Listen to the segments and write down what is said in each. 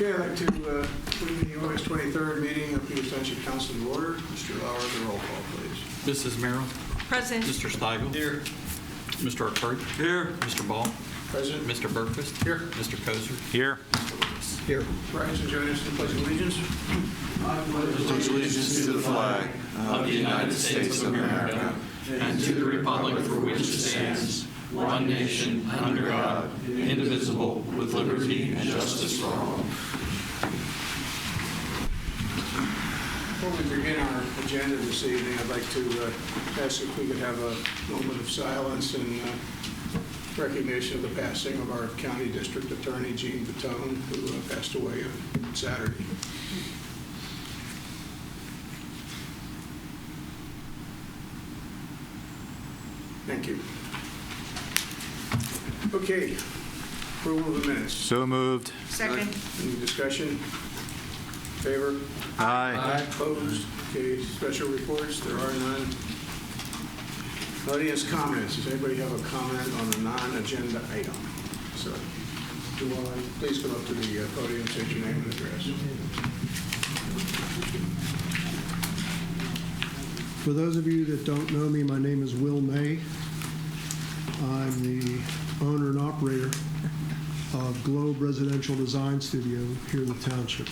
Okay, I'd like to bring the August 23rd meeting of Peters Township Council to order. Mr. Lauer, the roll call, please. Mrs. Merrill. Present. Mr. Steigel. Here. Mr. Arcuri. Here. Mr. Ball. Present. Mr. Bergquist. Here. Mr. Kozer. Here. Here. Rise and join us in the Pledge of Allegiance. Pledge allegiance to the flag of the United States of America and to the republic for which it stands, one nation, under God, indivisible, with liberty and justice for all. Before we begin our agenda this evening, I'd like to ask if we could have a moment of silence in recognition of the passing of our County District Attorney, Gene Batone, who passed away on Saturday. Thank you. Okay, approval of the minutes. So moved. Second. Any discussion? Favor? Aye. Opposed? Okay, special reports, there are none. Audience comments, does anybody have a comment on a non-agenda item? So, do you want to please come up to the podium, state your name and address. For those of you that don't know me, my name is Will May. I'm the owner and operator of Globe Residential Design Studio here in the township.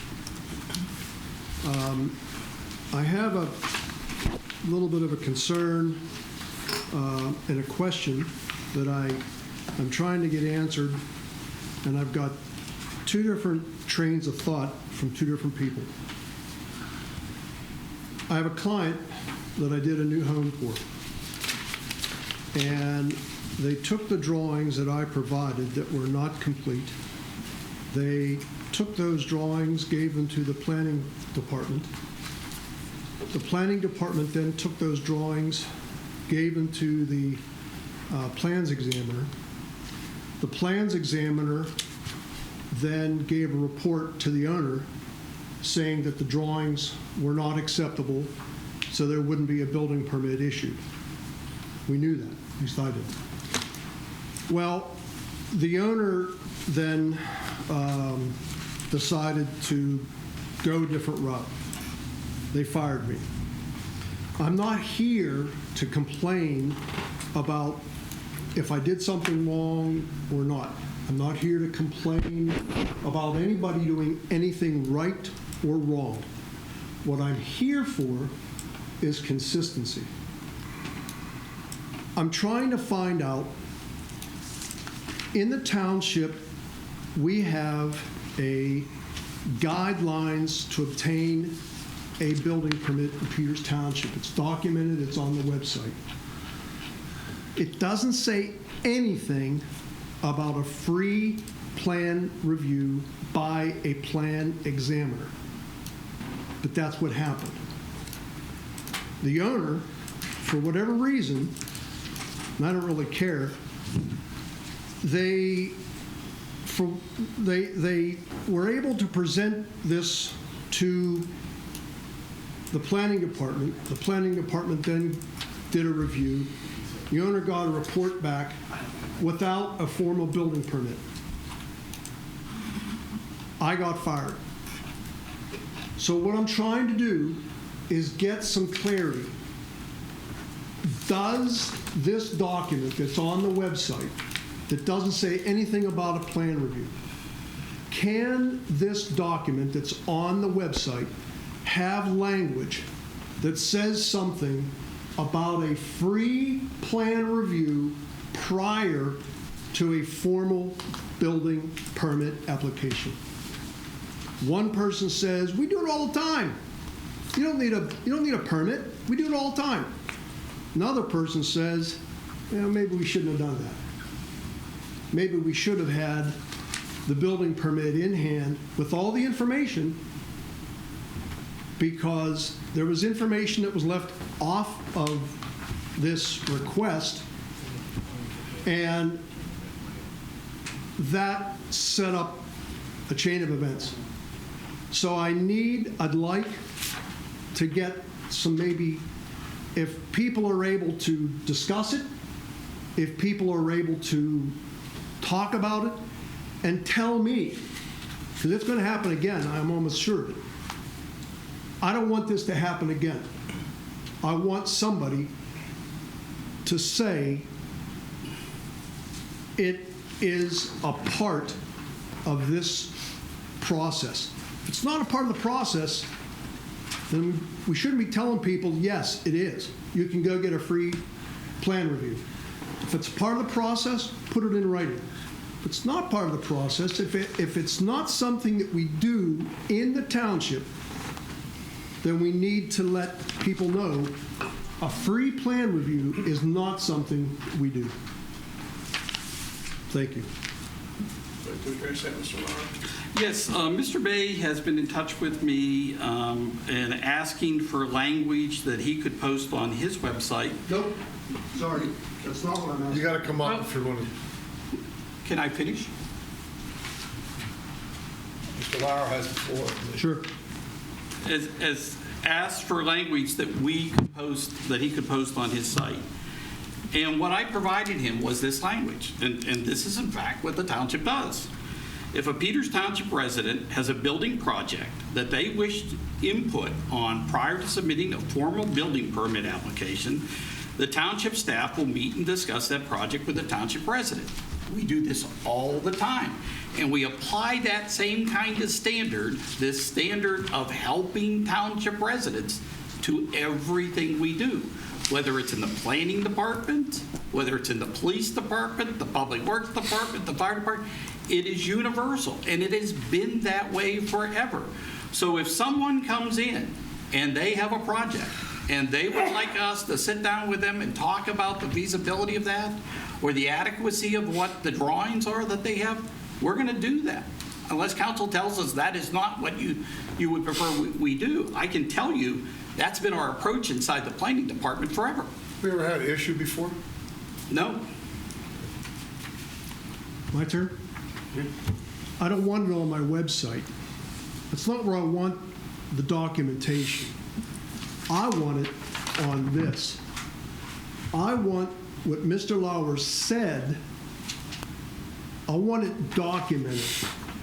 I have a little bit of a concern and a question that I'm trying to get answered, and I've got two different trains of thought from two different people. I have a client that I did a new home for, and they took the drawings that I provided that were not complete. They took those drawings, gave them to the planning department. The planning department then took those drawings, gave them to the plans examiner. The plans examiner then gave a report to the owner saying that the drawings were not acceptable, so there wouldn't be a building permit issued. We knew that, at least I did. Well, the owner then decided to go a different route. They fired me. I'm not here to complain about if I did something wrong or not. I'm not here to complain about anybody doing anything right or wrong. What I'm here for is consistency. I'm trying to find out, in the township, we have a guidelines to obtain a building permit in Peters Township. It's documented, it's on the website. It doesn't say anything about a free plan review by a plan examiner. But that's what happened. The owner, for whatever reason, and I don't really care, they were able to present this to the planning department. The planning department then did a review. The owner got a report back without a formal building permit. I got fired. So what I'm trying to do is get some clarity. Does this document that's on the website that doesn't say anything about a plan review, can this document that's on the website have language that says something about a free plan review prior to a formal building permit application? One person says, we do it all the time. You don't need a permit. We do it all the time. Another person says, maybe we shouldn't have done that. Maybe we should have had the building permit in hand with all the information, because there was information that was left off of this request, and that set up a chain of events. So I'd like to get some, maybe, if people are able to discuss it, if people are able to talk about it, and tell me because it's going to happen again, I'm almost sure of it. I don't want this to happen again. I want somebody to say it is a part of this process. If it's not a part of the process, then we shouldn't be telling people, yes, it is. You can go get a free plan review. If it's part of the process, put it in writing. If it's not part of the process, if it's not something that we do in the township, then we need to let people know a free plan review is not something we do. Thank you. Like to address that, Mr. Lara? Yes, Mr. Bay has been in touch with me and asking for language that he could post on his website. Nope, sorry, that's not what I'm asking. You got to come up if you want to. Can I finish? Mr. Lauer has the floor. Sure. As asked for language that we could post, that he could post on his site. And what I provided him was this language, and this is in fact what the township does. If a Peters Township resident has a building project that they wish input on prior to submitting a formal building permit application, the township staff will meet and discuss that project with the township resident. We do this all the time. And we apply that same kind of standard, this standard of helping township residents, to everything we do. Whether it's in the planning department, whether it's in the police department, the public works department, the fire department, it is universal, and it has been that way forever. So if someone comes in and they have a project and they would like us to sit down with them and talk about the feasibility of that or the adequacy of what the drawings are that they have, we're going to do that. Unless council tells us that is not what you would prefer we do. I can tell you that's been our approach inside the planning department forever. Have you ever had an issue before? No. My turn? I don't want it on my website. That's not where I want the documentation. I want it on this. I want what Mr. Lauer said, I want it documented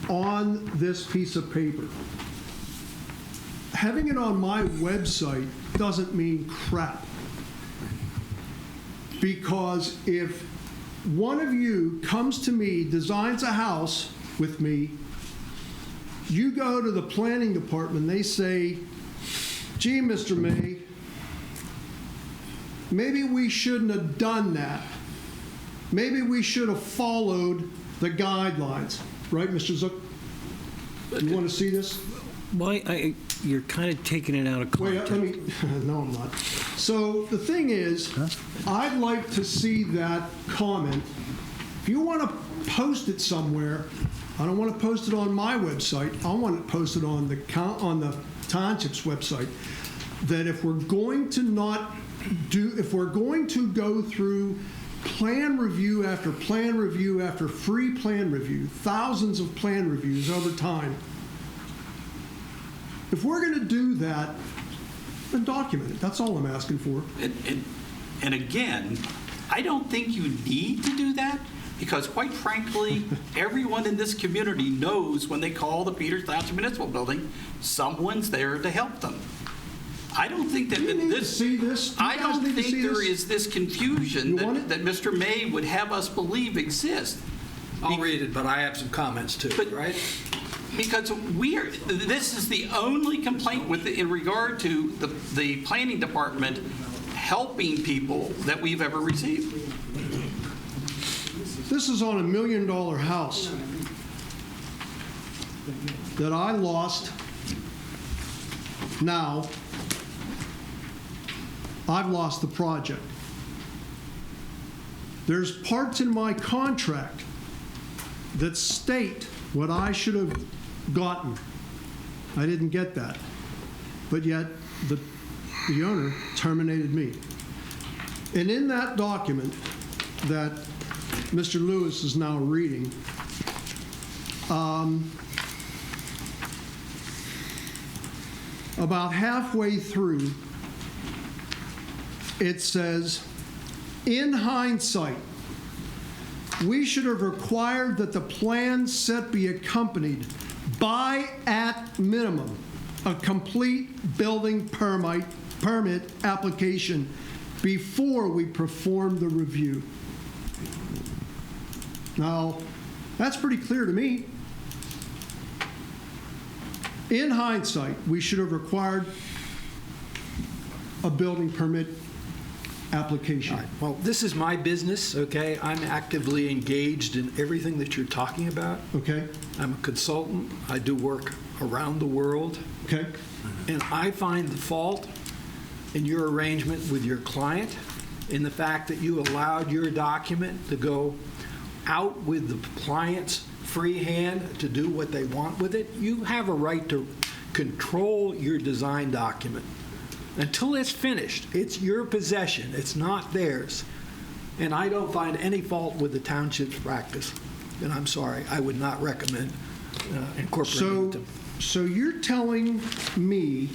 on this piece of paper. Having it on my website doesn't mean crap. Because if one of you comes to me, designs a house with me, you go to the planning department, they say, gee, Mr. May, maybe we shouldn't have done that. Maybe we should have followed the guidelines. Right, Mr. Zook? You want to see this? Why? You're kind of taking it out of context. Wait, let me, no, I'm not. So the thing is, I'd like to see that comment. If you want to post it somewhere, I don't want to post it on my website. I want it posted on the township's website. That if we're going to go through plan review after plan review after free plan review, thousands of plan reviews over time, if we're going to do that, then document it. That's all I'm asking for. And again, I don't think you need to do that because, quite frankly, everyone in this community knows when they call the Peters Township Municipal Building, someone's there to help them. I don't think that You need to see this. You I guys don't need to think see there this. is this confusion You want it? that Mr. May would have us believe exists. I'll read it, but I have some comments too, But- right? Because this is the only complaint in regard to the planning department helping people that we've ever received. This is on $1 million house that I lost. Now, I've lost the project. There's parts in my contract that state what I should have gotten. I didn't get that. But yet, the owner terminated me. And in that document that Mr. Lewis is now reading, about halfway through, it says, in hindsight, we should have required that the plan set be accompanied by at minimum a complete building permit application before we perform the review. Now, that's pretty clear to me. In hindsight, we should have required a building permit application. All right. Well, this is my business, okay? I'm actively engaged in everything that you're talking about. Okay? I'm a consultant. I do work around the world. Okay? And I find the fault in your arrangement with your client in the fact that you allowed your document to go out with the client's free hand to do what they want with it. You have a right to control your design document. Until it's finished, it's your possession. It's not theirs. And I don't find any fault with the township's practice. And I'm sorry, I would not recommend incorporating them. So you're telling me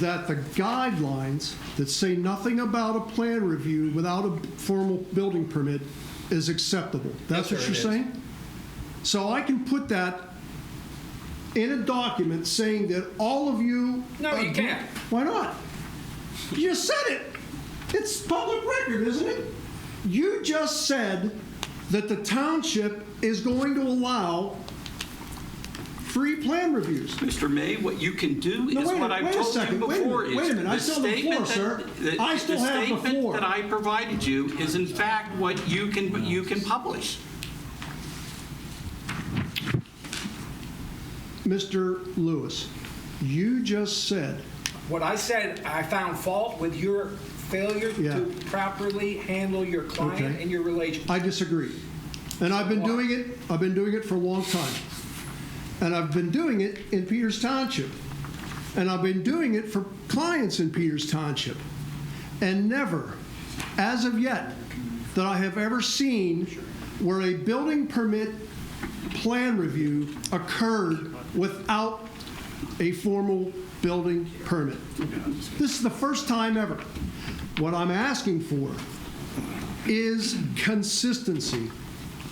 that the guidelines that say nothing about a plan review without a formal building permit is acceptable? That's Yes, what sir, you're it is. saying? So I can put that in a document saying that all of you... No, you can't. Why not? You just said it. It's public record, isn't it? You just said that the township is going to allow free plan reviews. Mr. May, what you can do No, is wait a what minute, I've wait a told you second, before. wait a minute, I still have the floor, sir. I still have the The floor. statement that I provided you is in fact what you can publish. Mr. Lewis, you just said, What I said, I found fault with your failure Yeah. to properly handle your client Okay. and your relationship. I disagree. And I've been doing it for a long time. And I've been doing it in Peters Township. And I've been doing it for clients in Peters Township. And never, as of yet, that I have ever seen where a building permit plan review occurred without a formal building permit. This is the first time ever. What I'm asking for is consistency.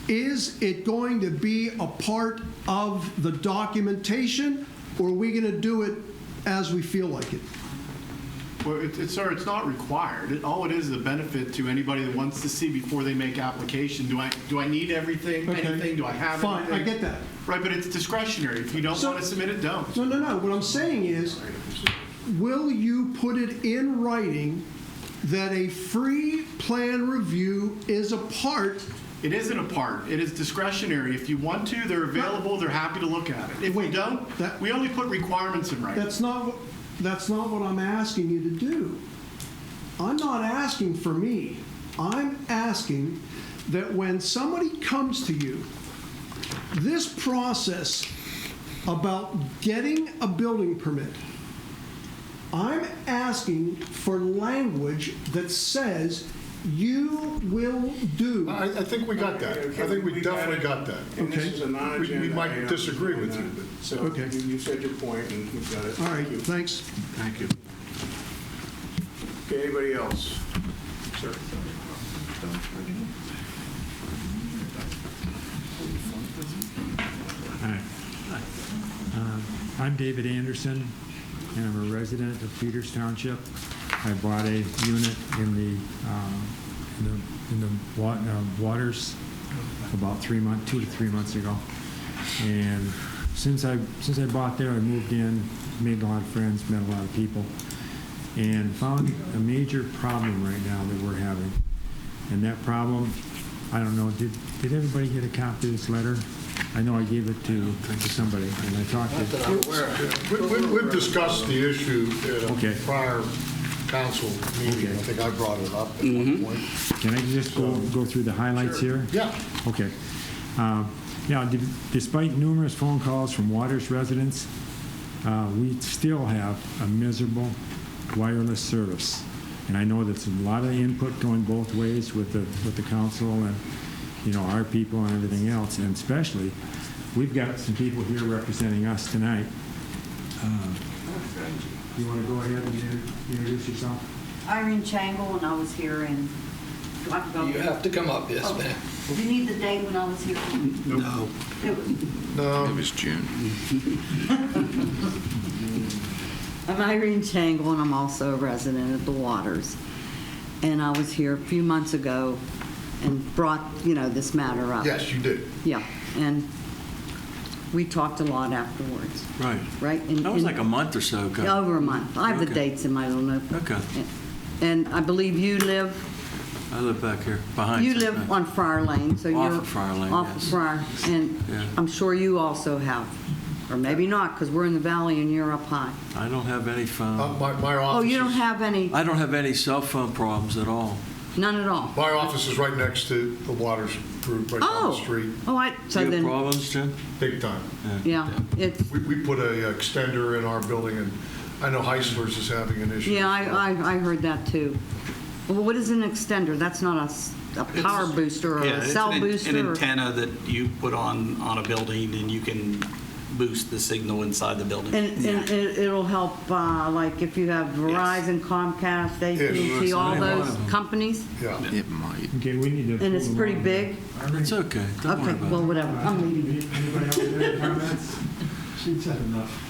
Is it going to be a part of the documentation, or are we going to do it as we feel like it? Well, sir, it's not required. All it is a benefit to anybody that wants to see before they make application. Do I need everything? Okay. Anything? Do I have Fine, anything? I get that. Right, but it's discretionary. If you don't So- want to submit it, don't. No. What I'm saying is, will you put it in writing that a free plan review is a part? It isn't a part. It is discretionary. If you want to, they're available. They're happy to look at it. If we Wait, don't, that- we only put requirements in writing. That's not what I'm asking you to do. I'm not asking for me. I'm asking that when somebody comes to you, this process about getting a building permit, I'm asking for language that says you will do. I think we got that. I think we definitely got that. And this Okay. is a non-agenda We might item. disagree with you. So Okay. you said your point, and we've got it. All right, Thank you. thanks. Thank you. Okay, anybody else? Sir. Hi. I'm David Anderson, and I'm a resident of Peters Township. I bought a unit in the waters about 2 to 3 months ago. And since I bought there, I moved in, made a lot of friends, met a lot of people, and found a major problem right now that we're having. And that problem, I don't know, did everybody get a copy of this letter? I know I gave it to somebody, and I talked to... We've discussed the issue at Okay. a prior council meeting. Okay. I think I brought it up at one point. Can I just go through the highlights here? Yeah. Okay. Yeah, despite numerous phone calls from Waters residents, we still have a miserable wireless service. And I know that's a lot of input going both ways with the council and, our people and everything else. And especially, we've got some people here representing us tonight. You want to go ahead and introduce yourself? Irene Changle, and I was here in Do I have to go? You have to come up, yes, Okay. ma'am. Do you need the date when I was here? No. It was- No, It was June. I'm Irene Changle, and I'm also a resident of the Waters. And I was here a few months ago and brought, this matter up. yes, you did. Yeah, and we talked a lot afterwards, Right. right? That was like a month or so ago. Over a month. I have the Okay. dates in my little notebook. Okay. And I believe you live, I live back here behind. you St. live Matt. on Friar Lane, so you're... Off of Friar Lane, Off of yes. Friar, and Yeah. I'm sure you also have, or maybe not, because we're in the valley and you're up high. I don't have any phone. My office. Oh, you don't is- have any, I don't have any cell phone problems at all. none at all? My office is right next to the Waters Group, right down the street, Oh, Do so you have then, problems, Jim? big time. yeah, it's, We put a extender in our building, and I know Heisler's is having an issue. yeah, I heard that too. Well, what is an extender? That's not a power It's- booster or Yeah, a it's cell an booster? an or- antenna that you put on a building, and you can boost the signal inside the building. And it'll help, like, if you have Verizon, Comcast, AT&T, Yes. all Any one those of them. companies? Yeah. It might. Okay, we need to. And it's move pretty along. big? It's okay. Don't worry Okay, about well, it. whatever. I'm leaving. Anybody else have any comments? She said enough.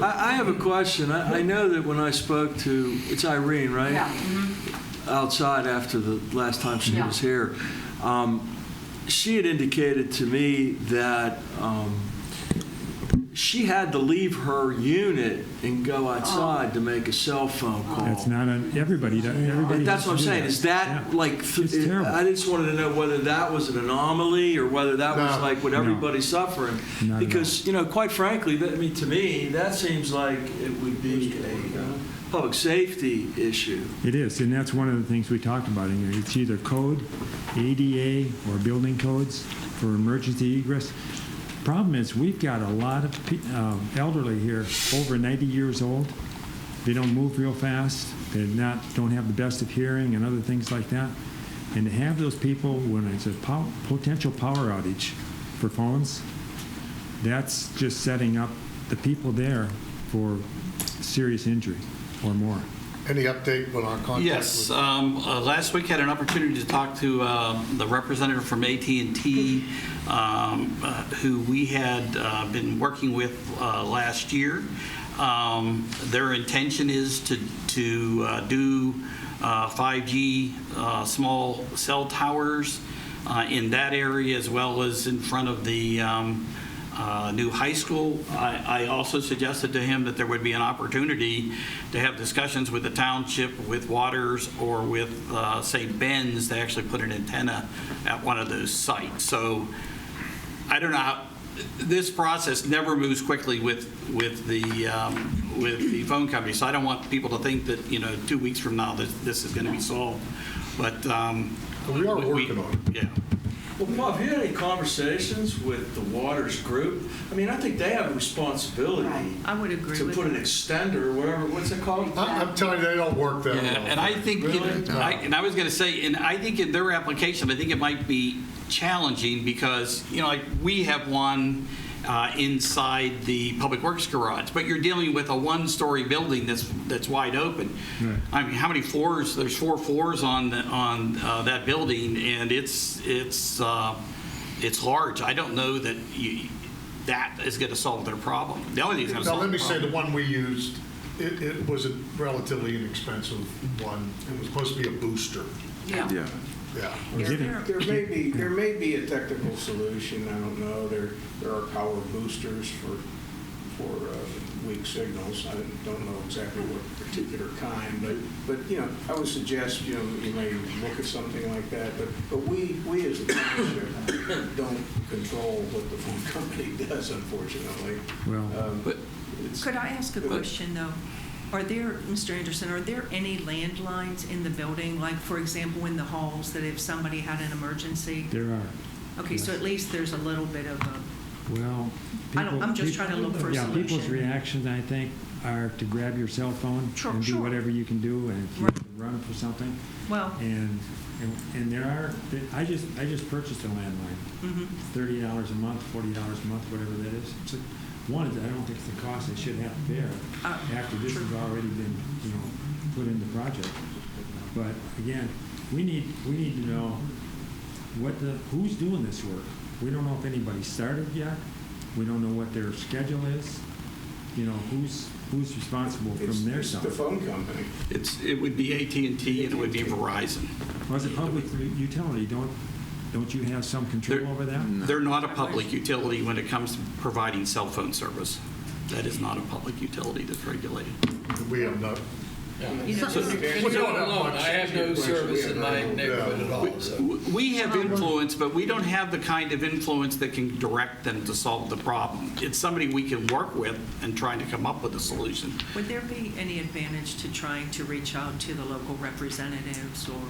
I have a question. I know that when I spoke to, it's Irene, right? Yeah. Outside after the last time she Yeah. was here, she had indicated to me that she had to leave her unit and go outside to make a cell phone call. That's not everybody. Everybody. That's has what I'm to do saying. that. Is that Yeah. like? It's terrible. I just wanted to know whether that was an anomaly or whether that was No. like what No. everybody's suffering. Not at Because quite frankly, to me, that seems like it would be a public safety issue. It is, and that's one of the things we talked about. It's either code, ADA, or building codes for emergency egress. Problem is, we've got a lot of elderly here, over 90 years old. They don't move real fast. They don't have the best of hearing and other things like that. And to have those people when it's a potential power outage for phones, that's just setting up the people there for serious injury or more. Any update on our contact? Yes, with- last week had an opportunity to talk to the representative from AT&T, who we had been working with last year. Their intention is to do 5G small cell towers in that area, as well as in front of the new high school. I also suggested to him that there would be an opportunity to have discussions with the township, with Waters, or with, say, Ben's to actually put an antenna at one of those sites. So I don't know how, this process never moves quickly with the phone company. So I don't want people to think that 2 weeks from now this is going to be solved. But We are working on it. Yeah. Well, Bob, have you had any conversations with the Waters Group? I mean, I think they have a responsibility I would agree to with put an that. extender or whatever. What's it called? I'm telling you, they don't work that Yeah, well. and I think, Really? and I was going to say, and I think in their application, I think it might be challenging because, like we have one inside the Public Works garage, but you're dealing with a one-story building that's wide open. Right. I mean, how many floors? There's 4 floors on that building, and it's large. I don't know that that is going to solve their problem. The only thing that's going to Now, solve let me the say, the problem. one we used, it was a relatively inexpensive one. It was supposed to be a booster. Yeah. Yeah. Yeah. Is it- There may be a technical solution, I don't know. There are power boosters for weak signals. I don't know exactly what particular kind, but I would suggest, you may look at something like that. But we as a township don't control what the phone company does, unfortunately. Well, But Could I ask a question, though? Mr. Anderson, are there any landlines in the building, like, for example, in the halls, that if somebody had an emergency? there are. Okay, so at least there's a little bit of a, Well, I'm just trying to look for a yeah, people's solution. reactions, I think, are to grab your cell phone Sure, and do sure. whatever you can do, and if you have to run for something. well, And there are. I just purchased a landline. mhm. $30 a month, $40 a month, whatever that is. It's one, I don't think it's the cost they should have to bear after this True. has already been, put in the project. But again, we need to know who's doing this work. We don't know if anybody's started yet. We don't know what their schedule is. You know, who's responsible from their It's side. the phone company. It would be AT&T and it would be Verizon. Well, as a public utility, don't you have some control over that? They're not a public utility when it comes to providing cell phone service. That is not a public utility that's regulated. We have not. You know, I have no service in my neighborhood at all, so. We have influence, but we don't have the kind of influence that can direct them to solve the problem. It's somebody we can work with and trying to come up with a solution. would there be any advantage to trying to reach out to the local representatives or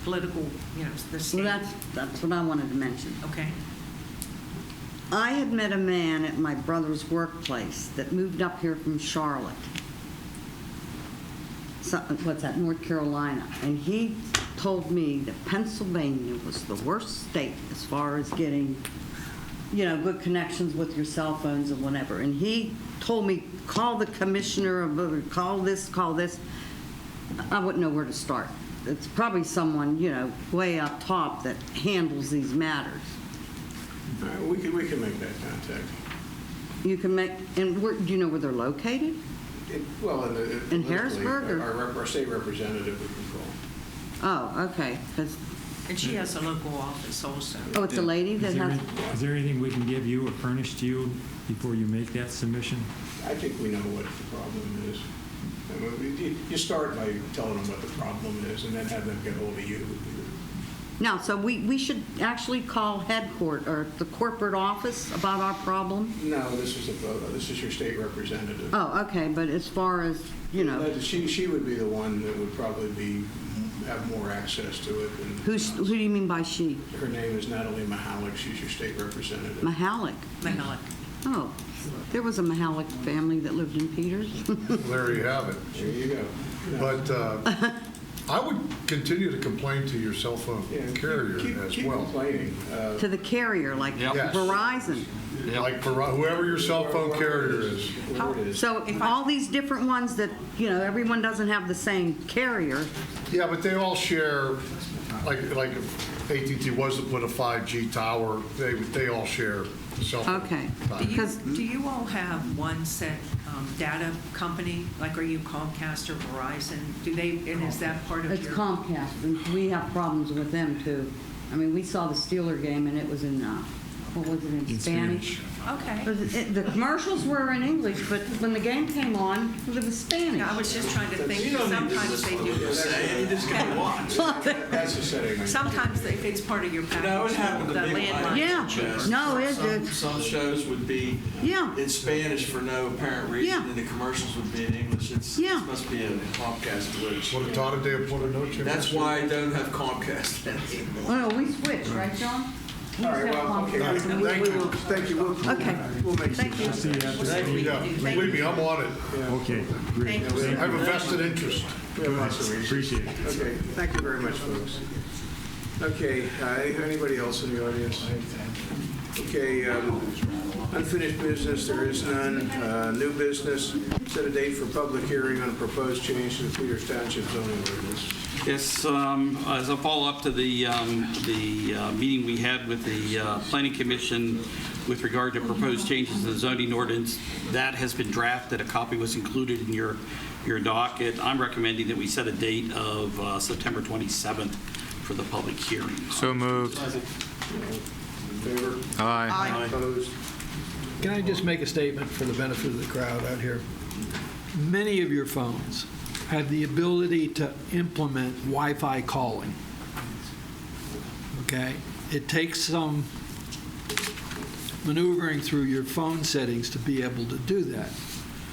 political, you know, the state? Well, that's what I wanted to mention. Okay. I had met a man at my brother's workplace that moved up here from Charlotte. What's that, North Carolina. And he told me that Pennsylvania was the worst state as far as getting, you know, good connections with your cell phones and whatever. And he told me, call the commissioner, call this. I wouldn't know where to start. It's probably someone, you know, way up top that handles these matters. We can make that contact. You can make, and where, do you know where they're located? Well, In Harrisburg, or? Our state representative we can call. Oh, okay. 'Cause- And she has a local office also. Oh, it's a lady that has, Is there anything we can give you or furnish to you before you make that submission? I think we know what the problem is. I mean, you start by telling them what the problem is, and then have them get hold of you. no, so we should actually call headquarters, or the corporate office about our problem? No, this is your state representative. Oh, okay, but as far as, you know, She would be the one that would probably have more access to it. And, who do you mean by she? Her name is Natalie Mahalik. She's your state representative. Mahalik. Mahalik. Oh, there was a Mahalik family that lived in Peters. There you have it. There you go. But I would continue to complain to your cell phone carrier as keep well. complaining. To the carrier, like Yes. Verizon. Like for whoever your cell phone carrier is. Whoever it is. So all these different ones that, you know, everyone doesn't have the same carrier. Yeah, but they all share, like if AT&T was to put a 5G tower, they all share cell phone. Okay. Do Because you all have one set data company? Like, are you Comcast or Verizon? And is that part of it's your? Comcast, and we have problems with them too. I mean, we saw the Steeler game and it was in, what was it, in Spanish? Okay. But the commercials were in English, but when the game came on, it was Spanish. Yeah, I was just trying to think, sometimes they do. You just gotta watch. That's the setting. Sometimes if it's part of your package, No, it happened the to me. landline. Yeah, no, it did. Some shows would be Yeah. in Spanish for no apparent reason, Yeah. and the commercials would be in English. It Yeah. must be a Comcast glitch. What a Todd Day put a note to. That's why I don't have Comcast anymore. Oh, no, we switched, right, John? All right, well, okay. Thank you. Okay. We'll make Thank you. See you after the meeting. Yeah, believe me, I'm on it. Okay, great. Thank you. I have a vested interest. We have lots of reasons. Appreciate it. Okay, thank you very much, folks. Okay, anybody else in the audience? Okay, unfinished business, there is none. New business, set a date for public hearing on a proposed change to the Peters Township zoning ordinance. Yes, as a follow-up to the meeting we had with the Planning Commission with regard to proposed changes to the zoning ordinance, that has been drafted. A copy was included in your docket. I'm recommending that we set a date of September 27th for the public hearing. So moved. In favor? Aye. Opposed? Can I just make a statement for the benefit of the crowd out here? Many of your phones have the ability to implement Wi-Fi calling. Okay? It takes some maneuvering through your phone settings to be able to do that.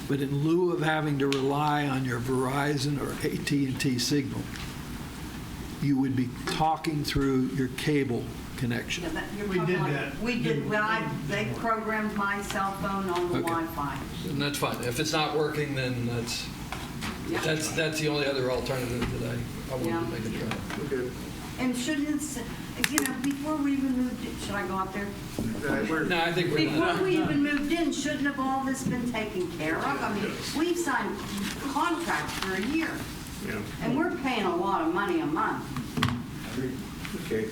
But in lieu of having to rely on your Verizon or AT&T signal, you would be talking through your cable connection. We did that. We did, they programmed my cell phone on the Okay. Wi-Fi. And that's fine. If it's not working, then that's the only other alternative that I wanted to make a try. Okay. And shouldn't it, you know, before we even moved in, should I go out there? No, I think we're Before not. we even moved in, shouldn't have all this been taken care of? I mean, we've signed contracts for a year, Yeah. and we're paying a lot of money a month. Okay.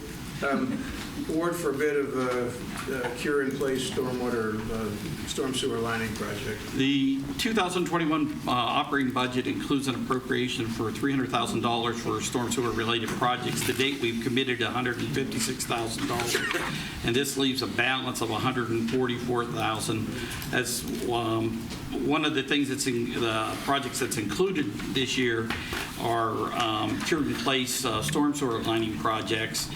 Award for bid of cure-in-place storm sewer lining project. The 2021 operating budget includes an appropriation for $300,000 for storm sewer related projects. To date, we've committed $156,000, and this leaves a balance of $144,000. As one of the things that's in the projects that's included this year are cure-in-place storm sewer lining projects.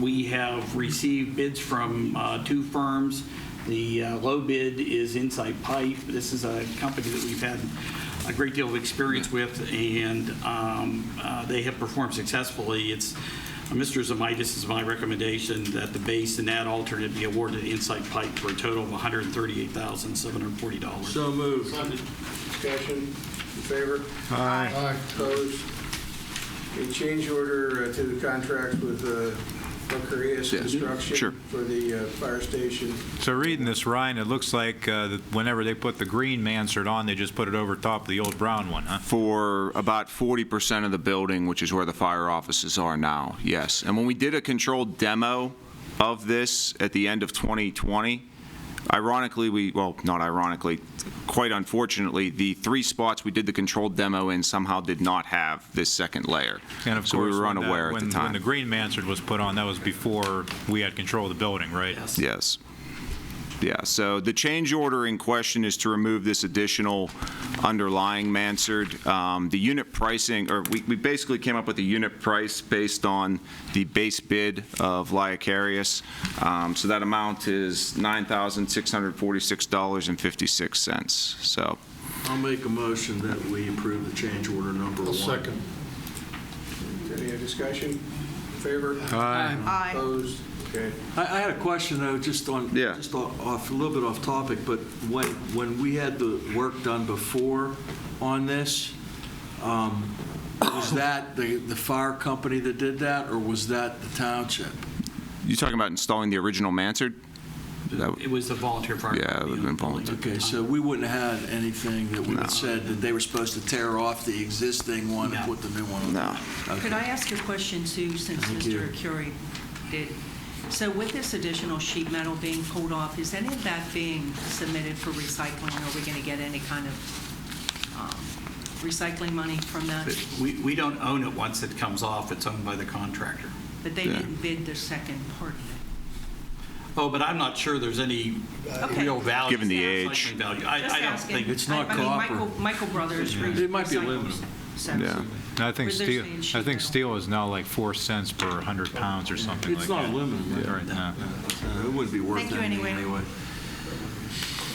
We have received bids from 2 firms. The low bid is Inside Pipe. This is a company that we've had a great deal of experience with, and they have performed successfully. It's Mr. Zamitis is my recommendation that the base and that alternate be awarded Inside Pipe for a total of $138,740. So moved. Discussion, in favor? Aye. Opposed? A change order to the contract with Bucharest Construction sure. for the fire station. So reading this, Ryan, it looks like that whenever they put the green Mansard on, they just put it over top of the old brown one, huh? For about 40% of the building, which is where the fire offices are now, yes. And when we did a controlled demo of this at the end of 2020, ironically, not ironically, quite unfortunately, the 3 spots we did the controlled demo in somehow did not have this second layer. And of so course, we were unaware at the time. When the green Mansard was put on, that was before we had control of the building, right? Yes. Yeah, so the change order in question is to remove this additional underlying Mansard. The unit pricing, or we basically came up with a unit price based on the base bid of Liacarius. So that amount is $9,646.56. So I'll make a motion that we approve the change order number 1. Second. Any discussion? In favor? Aye. Opposed? Okay. I had a question though, just a little bit off topic, but when we had the work done before on this, was that the fire company that did that, or was that the township? you talking about installing the original Mansard? It was a volunteer fire. Yeah, it would have been volunteer. Okay, so we wouldn't have had anything that would have said that they were supposed to tear off the existing one and put the new one on? No. Okay. Could I ask a question too, since Mr. Curie did? So with this additional sheet metal being pulled off, is any of that being submitted for recycling? Are we going to get any kind of recycling money from that? We don't own it once it comes off. It's owned by the contractor. But they didn't bid the second part of it. Oh, but I'm not sure there's any real value. Given the age. Value. I don't think it's not I mean, copper. Michael Brothers. It might be recycles. aluminum. So, Yeah. I think Where they're steel. saying sheet I think metal. steel is now like 4 cents per 100 pounds or something It's like not that. aluminum, right? Right now. It wouldn't be worth Thank you anything anyway.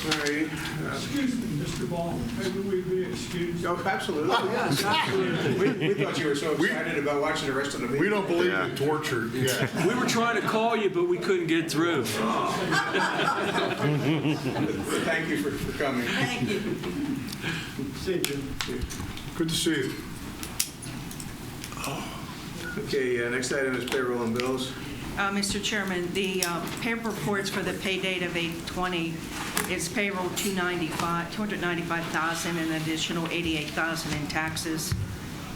All right. Excuse me, Mr. Ball, maybe we'd be excused. Oh, absolutely. Oh, yes, absolutely. We thought you were so excited about watching the rest of the meeting. We don't believe in torture. Yeah. We were trying to call you, but we couldn't get through. Thank you for coming. Thank you. See you, Jim. Good to see you. Okay, next item is payroll and bills. Mr. Chairman, the pay reports for the pay date of 8/20, it's payroll $295,000 and an additional $88,000 in taxes,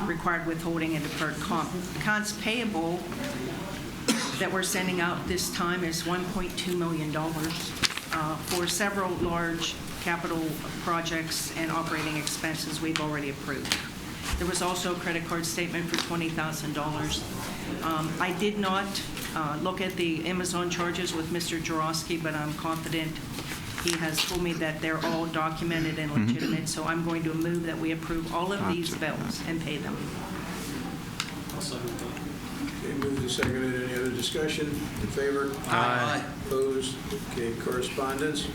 required withholding and deferred comp. Accounts payable that we're sending out this time is $1.2 million for several large capital projects and operating expenses we've already approved. There was also a credit card statement for $20,000. I did not look at the Amazon charges with Mr. Jarosky, but I'm confident he has told me that they're all documented and legitimate, so I'm going to move that we approve all of these bills and pay them. Okay, moved and seconded. Any other discussion? In favor? Aye. Opposed? Okay, correspondence.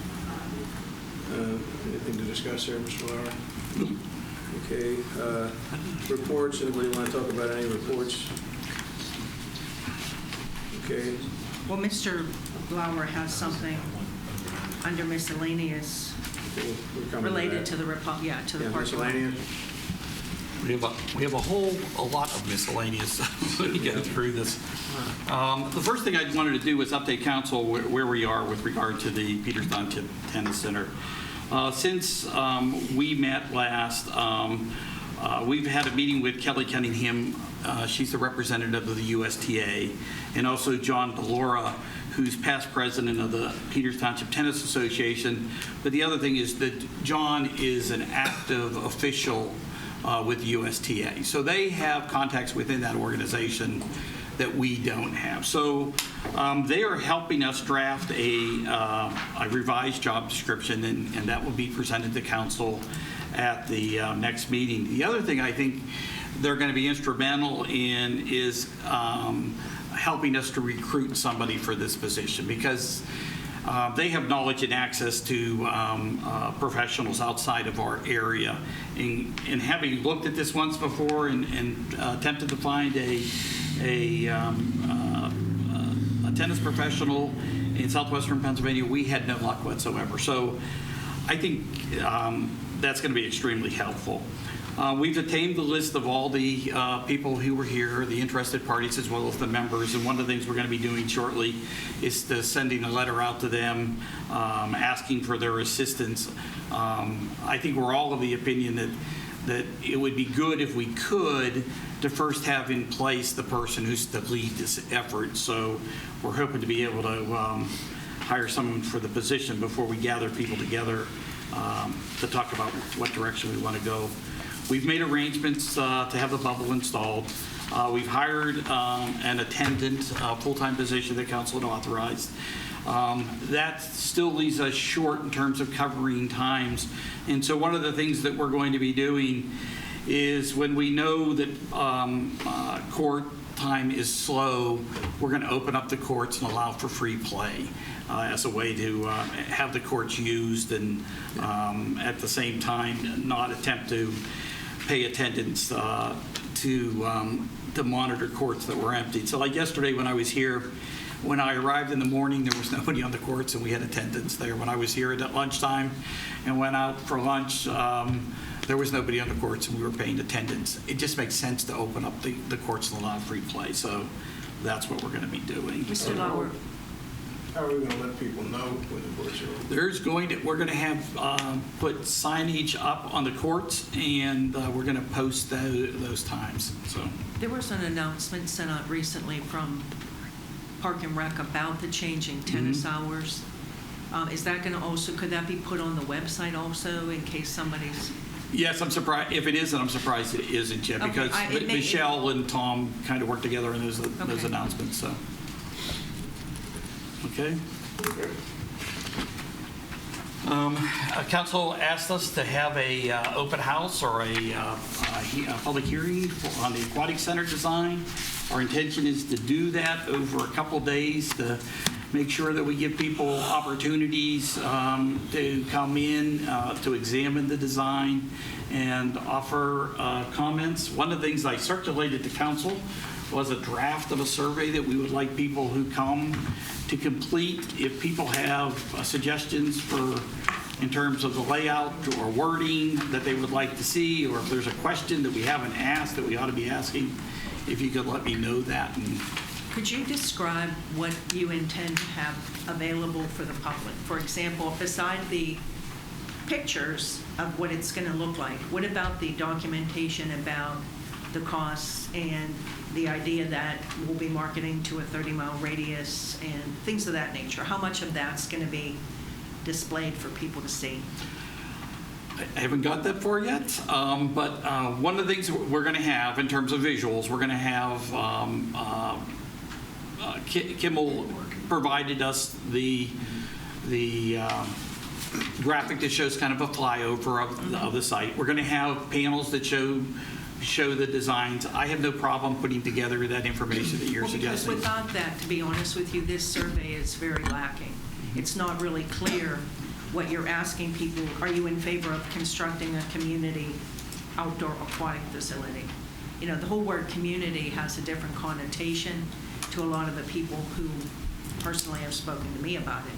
Anything to discuss there, Mr. Lauer? Okay, reports. Anybody want to talk about any reports? Okay. Well, Mr. Lauer has something under miscellaneous We're coming related to to the to the parking lot. miscellaneous. We have a lot of miscellaneous when we get through this. The first thing I wanted to do was update council where we are with regard to the Peters Twp Tennis Center. Since we met last, We've had a meeting with Kelly Cunningham. She's the representative of the USTA, and also John DeLaura, who's past president of the Peters Township Tennis Association. But the other thing is that John is an active official with USTA. So they have contacts within that organization that we don't have. So they are helping us draft a revised job description, and that will be presented to council at the next meeting. The other thing I think they're going to be instrumental in is helping us to recruit somebody for this position, because they have knowledge and access to professionals outside of our area. And having looked at this once before and attempted to find a tennis professional in southwestern Pennsylvania, we had no luck whatsoever. So I think that's going to be extremely helpful. We've attained the list of all the people who were here, the interested parties, as well as the members. And one of the things we're going to be doing shortly is sending a letter out to them asking for their assistance. I think we're all of the opinion that it would be good if we could to first have in place the person who's to lead this effort. So we're hoping to be able to hire someone for the position before we gather people together to talk about what direction we want to go. We've made arrangements to have the bubble installed. We've hired an attendant, a full-time position that council had authorized. That still leaves us short in terms of covering times. And so one of the things that we're going to be doing is when we know that court time is slow, we're going to open up the courts and allow for free play as a way to have the courts used and at the same time not attempt to pay attendance to monitor courts that were empty. So like yesterday when I was here, when I arrived in the morning, there was nobody on the courts and we had attendance there. When I was here at lunchtime and went out for lunch, there was nobody on the courts and we were paying attendance. It just makes sense to open up the courts and allow free play. So that's what we're going to be doing. Mr. Lauer. How are we going to let people know when the courts are open? We're going to have put signage up on the courts, and we're going to post those times. So There was an announcement sent out recently from Park and Rec about the changing tennis hours. Is that going to also, could that be put on the website also in case somebody's? yes, I'm surprised. If it isn't, I'm surprised it isn't yet, because Michelle and Tom kind of work together on those announcements. So. Okay. Council asked us to have a open house or a public hearing on the aquatic center design. Our intention is to do that over a couple of days to make sure that we give people opportunities to come in, to examine the design and offer comments. One of the things I circulated to council was a draft of a survey that we would like people who come to complete. If people have suggestions in terms of the layout or wording that they would like to see, or if there's a question that we haven't asked that we ought to be asking, if you could let me know that. Could you describe what you intend to have available for the public? For example, beside the pictures of what it's going to look like, what about the documentation about the costs and the idea that we'll be marketing to a 30-mile radius and things of that nature? How much of that's going to be displayed for people to see? I haven't got that far yet, but one of the things we're going to have in terms of visuals, we're going to have Kimmel provided us the graphic that shows kind of a flyover of the site. We're going to have panels that show the designs. I have no problem putting together that information that you're suggesting. Because without that, to be honest with you, this survey is very lacking. It's not really clear what you're asking people. Are you in favor of constructing a community outdoor aquatic facility? You know, the whole word community has a different connotation to a lot of the people who personally have spoken to me about it.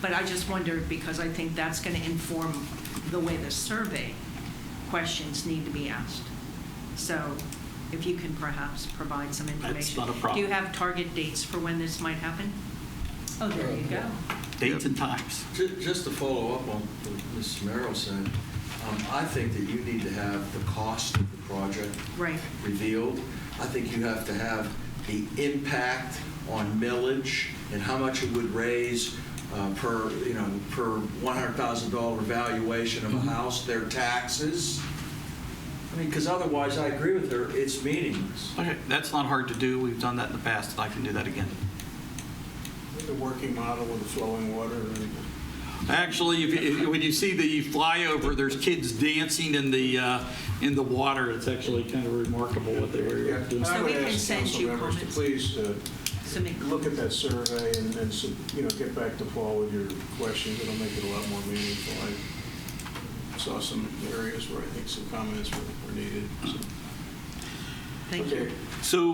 But I just wondered, because I think that's going to inform the way the survey questions need to be asked. So if you can perhaps provide some information. That's not a problem. Do you have target dates for when this might happen? Oh, there you go. Dates and times. Just to follow up on what Mrs. Merrill said, I think that you need to have the cost of the project Right. revealed. I think you have to have the impact on millage and how much it would raise per $100,000 valuation of a house, their taxes. I mean, because otherwise, I agree with her, it's meaningless. Okay, that's not hard to do. We've done that in the past, and I can do that again. The working model with the flowing water. Actually, when you see the flyover, there's kids dancing in the water. It's actually kind of remarkable what they were doing. I So would we can ask send council you members to comments. please Submit. look at that survey and get back to Paul with your questions. It'll make it a lot more meaningful. I saw some areas where I think some comments were needed. So. Thank you. So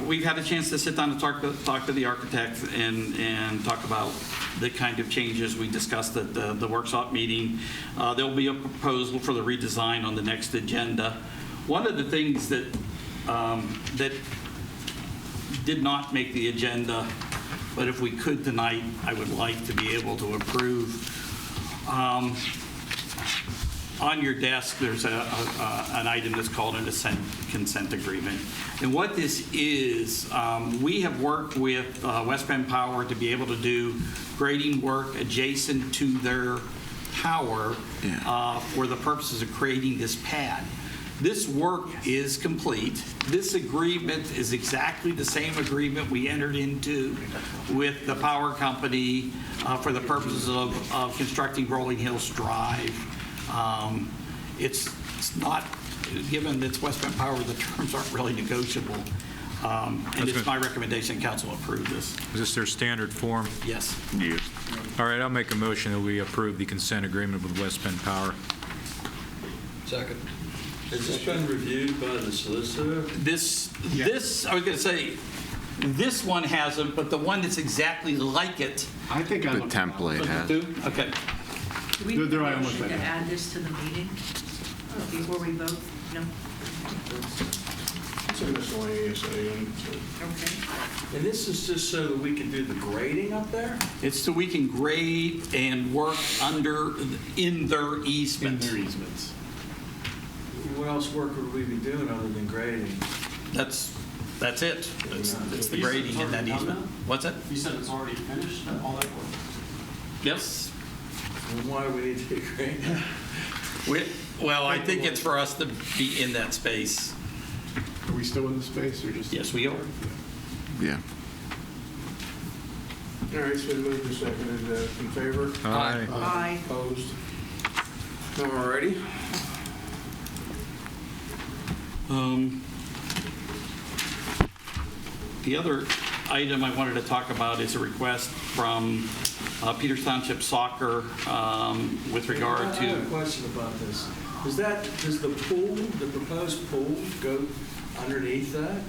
we've had a chance to sit down and talk to the architect and talk about the kind of changes we discussed at the workshop meeting. There'll be a proposal for the redesign on the next agenda. One of the things that did not make the agenda, but if we could tonight, I would like to be able to approve. On your desk, there's an item that's called a consent agreement. And what this is, we have worked with West Bend Power to be able to do grading work adjacent to their tower for the purposes of creating this pad. This work is complete. This agreement is exactly the same agreement we entered into with the power company for the purposes of constructing Rolling Hills Drive. It's not, given that it's West Bend Power, the terms aren't really negotiable. And it's my recommendation council approve this. Is this their standard form? Yes. Yeah. All right, I'll make a motion that we approve the consent agreement with West Bend Power. Second. Has this been reviewed by the solicitor? This, I was going to say, this one hasn't, but the one that's exactly like it. I think I The looked template has. Okay. Do we They're need a right on motion what to they- add this to the meeting before we vote? No? It's a miscellaneous item. So. Okay. And this is just so that we can do the grading up there? It's so we can grade and work in their easement. in their easements. What else work would we be doing other than grading? That's it. It's the grading in that easement. What's that? You said it's already finished, all that work? Yes. And why do we need to grade? Well, I think it's for us to be in that space. Are we still in the space or just? Yes, we are. Yeah. All right, it's been moved and seconded. In favor? Aye. Aye. Opposed? All righty. The other item I wanted to talk about is a request from Peters Township Soccer with regard I have a to. question about this. Does the pool, the proposed pool, go underneath that?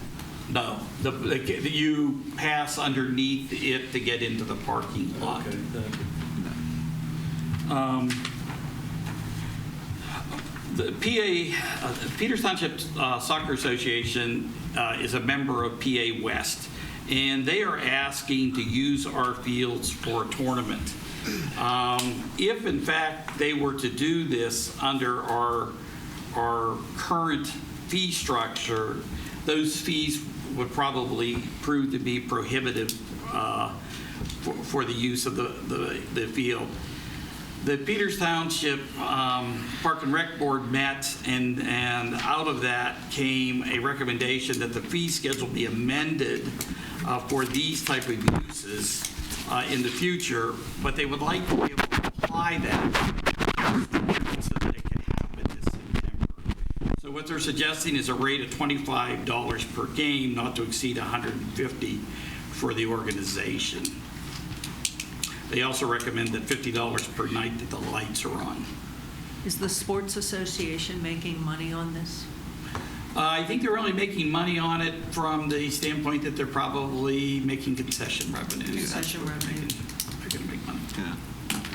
No, you pass underneath it to get into the parking lot. Okay. The Peters Township Soccer Association is a member of PA West, and they are asking to use our fields for a tournament. If in fact they were to do this under our current fee structure, those fees would probably prove to be prohibitive for the use of the field. The Peters Township Park and Rec Board met, and out of that came a recommendation that the fee schedule be amended for these type of uses in the future, but they would like to be able to apply that so that it can happen this September. So what they're suggesting is a rate of $25 per game, not to exceed $150 for the organization. They also recommend that $50 per night that the lights are on. Is the Sports Association making money on this? I think they're only making money on it from the standpoint that they're probably making concession revenue. Concession revenue. They're going to make money.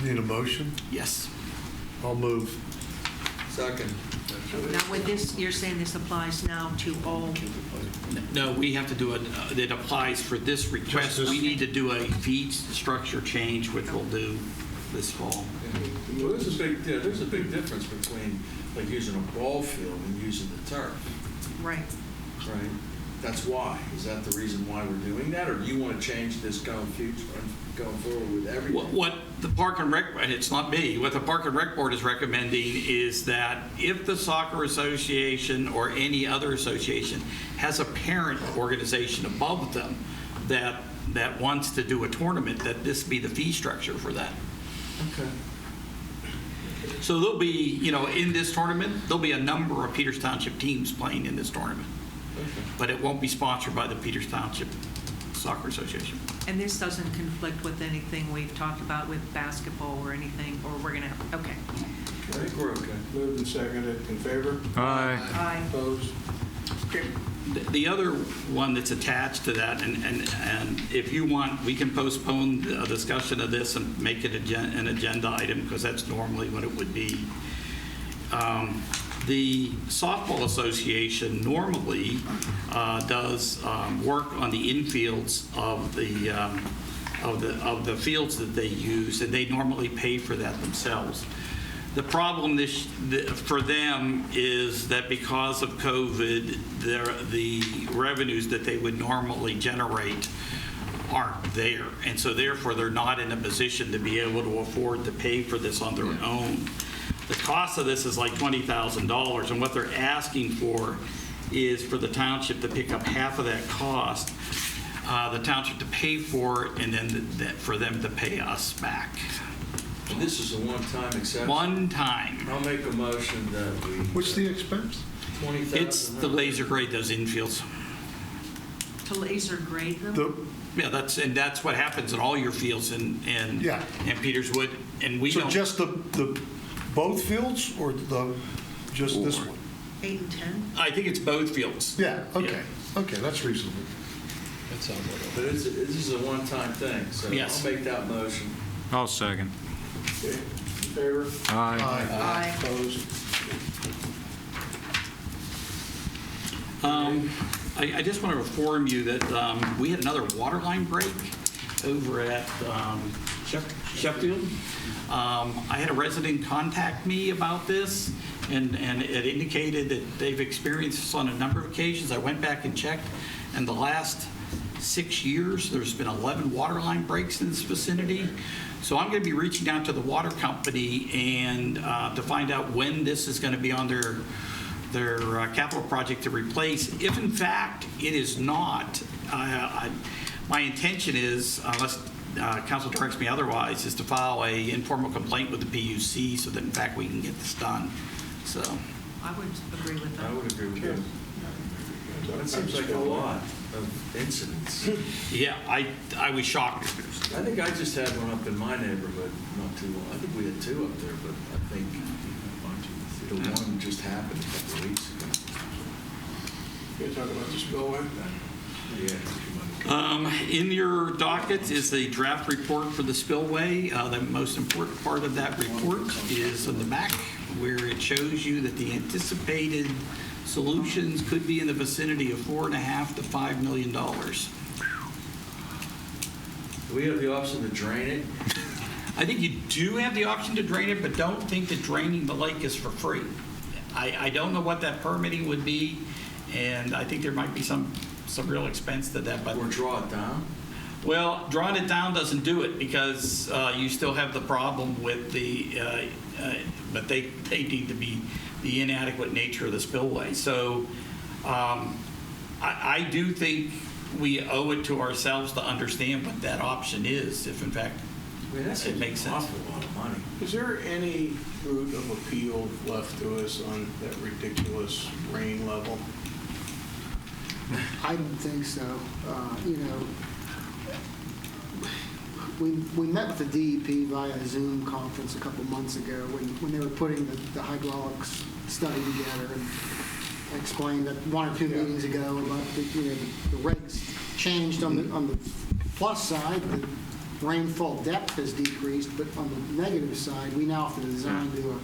Need a motion? Yes. I'll move. Second. Now with this, you're saying this applies now to all? No, we have to do it. It applies for this request. We need to do a fee structure change, which we'll do this fall. Well, there's a big difference between like using a ball field and using the turf, Right. right? That's why. Is that the reason why we're doing that, or do you want to change this going forward with everything? What the Park and Rec, and it's not me, what the Park and Rec Board is recommending is that if the soccer association or any other association has a parent organization above them that wants to do a tournament, that this be the fee structure for that. Okay. So there'll be, in this tournament, there'll be a number of Peters Township teams playing in this tournament. Okay. But it won't be sponsored by the Peters Township Soccer Association. And this doesn't conflict with anything we've talked about with basketball or anything, or we're going to, okay. I think we're okay. Moved and seconded. In favor? Aye. Aye. Opposed? The other one that's attached to that, and if you want, we can postpone a discussion of this and make it an agenda item, because that's normally what it would be. The Softball Association normally does work on the infields of the fields that they use, and they normally pay for that themselves. The problem for them is that because of COVID, the revenues that they would normally generate aren't there, and so therefore they're not in a position to be able to afford to pay for this on their own. The cost of this is like $20,000, and what they're asking for is for the township to pick up half of that cost, the township to pay for it, and then for them to pay us back. And this is a one-time exception? One time. I'll make a motion that we... What's the expense? $20,000? It's to laser grade those infields. To laser grade them? Yeah, that's what happens in all your fields in Peterswood, and we So don't. just the both fields or just this one? 8 and 10? I think it's both fields. Yeah, okay. Okay, that's reasonable. But this is a one-time thing, so Yes. I'll make that motion. I'll second. Okay. In favor? Aye. Aye. Opposed? I just want to inform you that we had another water line break over at Sheffield. I had a resident contact me about this, and it indicated that they've experienced this on a number of occasions. I went back and checked, and the last 6 years, there's been 11 water line breaks in this vicinity. So I'm going to be reaching out to the water company and to find out when this is going to be on their capital project to replace. If in fact it is not, my intention is, unless council directs me otherwise, is to file a informal complaint with the PUC so that in fact we can get this done. So I would agree with that. I would agree with you. That seems like a lot of incidents. yeah, I was shocked. I think I just had one up in my neighborhood not too long. I think we had two up there, but I think the one just happened a couple of weeks ago. You're talking about the spillway? Yeah. In your dockets is the draft report for the spillway. The most important part of that report is on the back, where it shows you that the anticipated solutions could be in the vicinity of $4.5 to $5 million. Do we have the option to drain it? I think you do have the option to drain it, but don't think that draining the lake is for free. I don't know what that permitting would be, and I think there might be some real expense to that. But Or draw it down? well, drawing it down doesn't do it, because you still have the problem with but they need to be the inadequate nature of the spillway. So I do think we owe it to ourselves to understand what that option is, if in fact It makes sense. An awful lot of money. Is there any route of appeal left to us on that ridiculous rain level? I don't think so. We met with the DEP via a Zoom conference a couple months ago when they were putting the hydraulics study together, and I explained that 1 or 2 meetings ago about the regs changed on the plus side. The rainfall depth has decreased, but on the negative side, we now have to design to a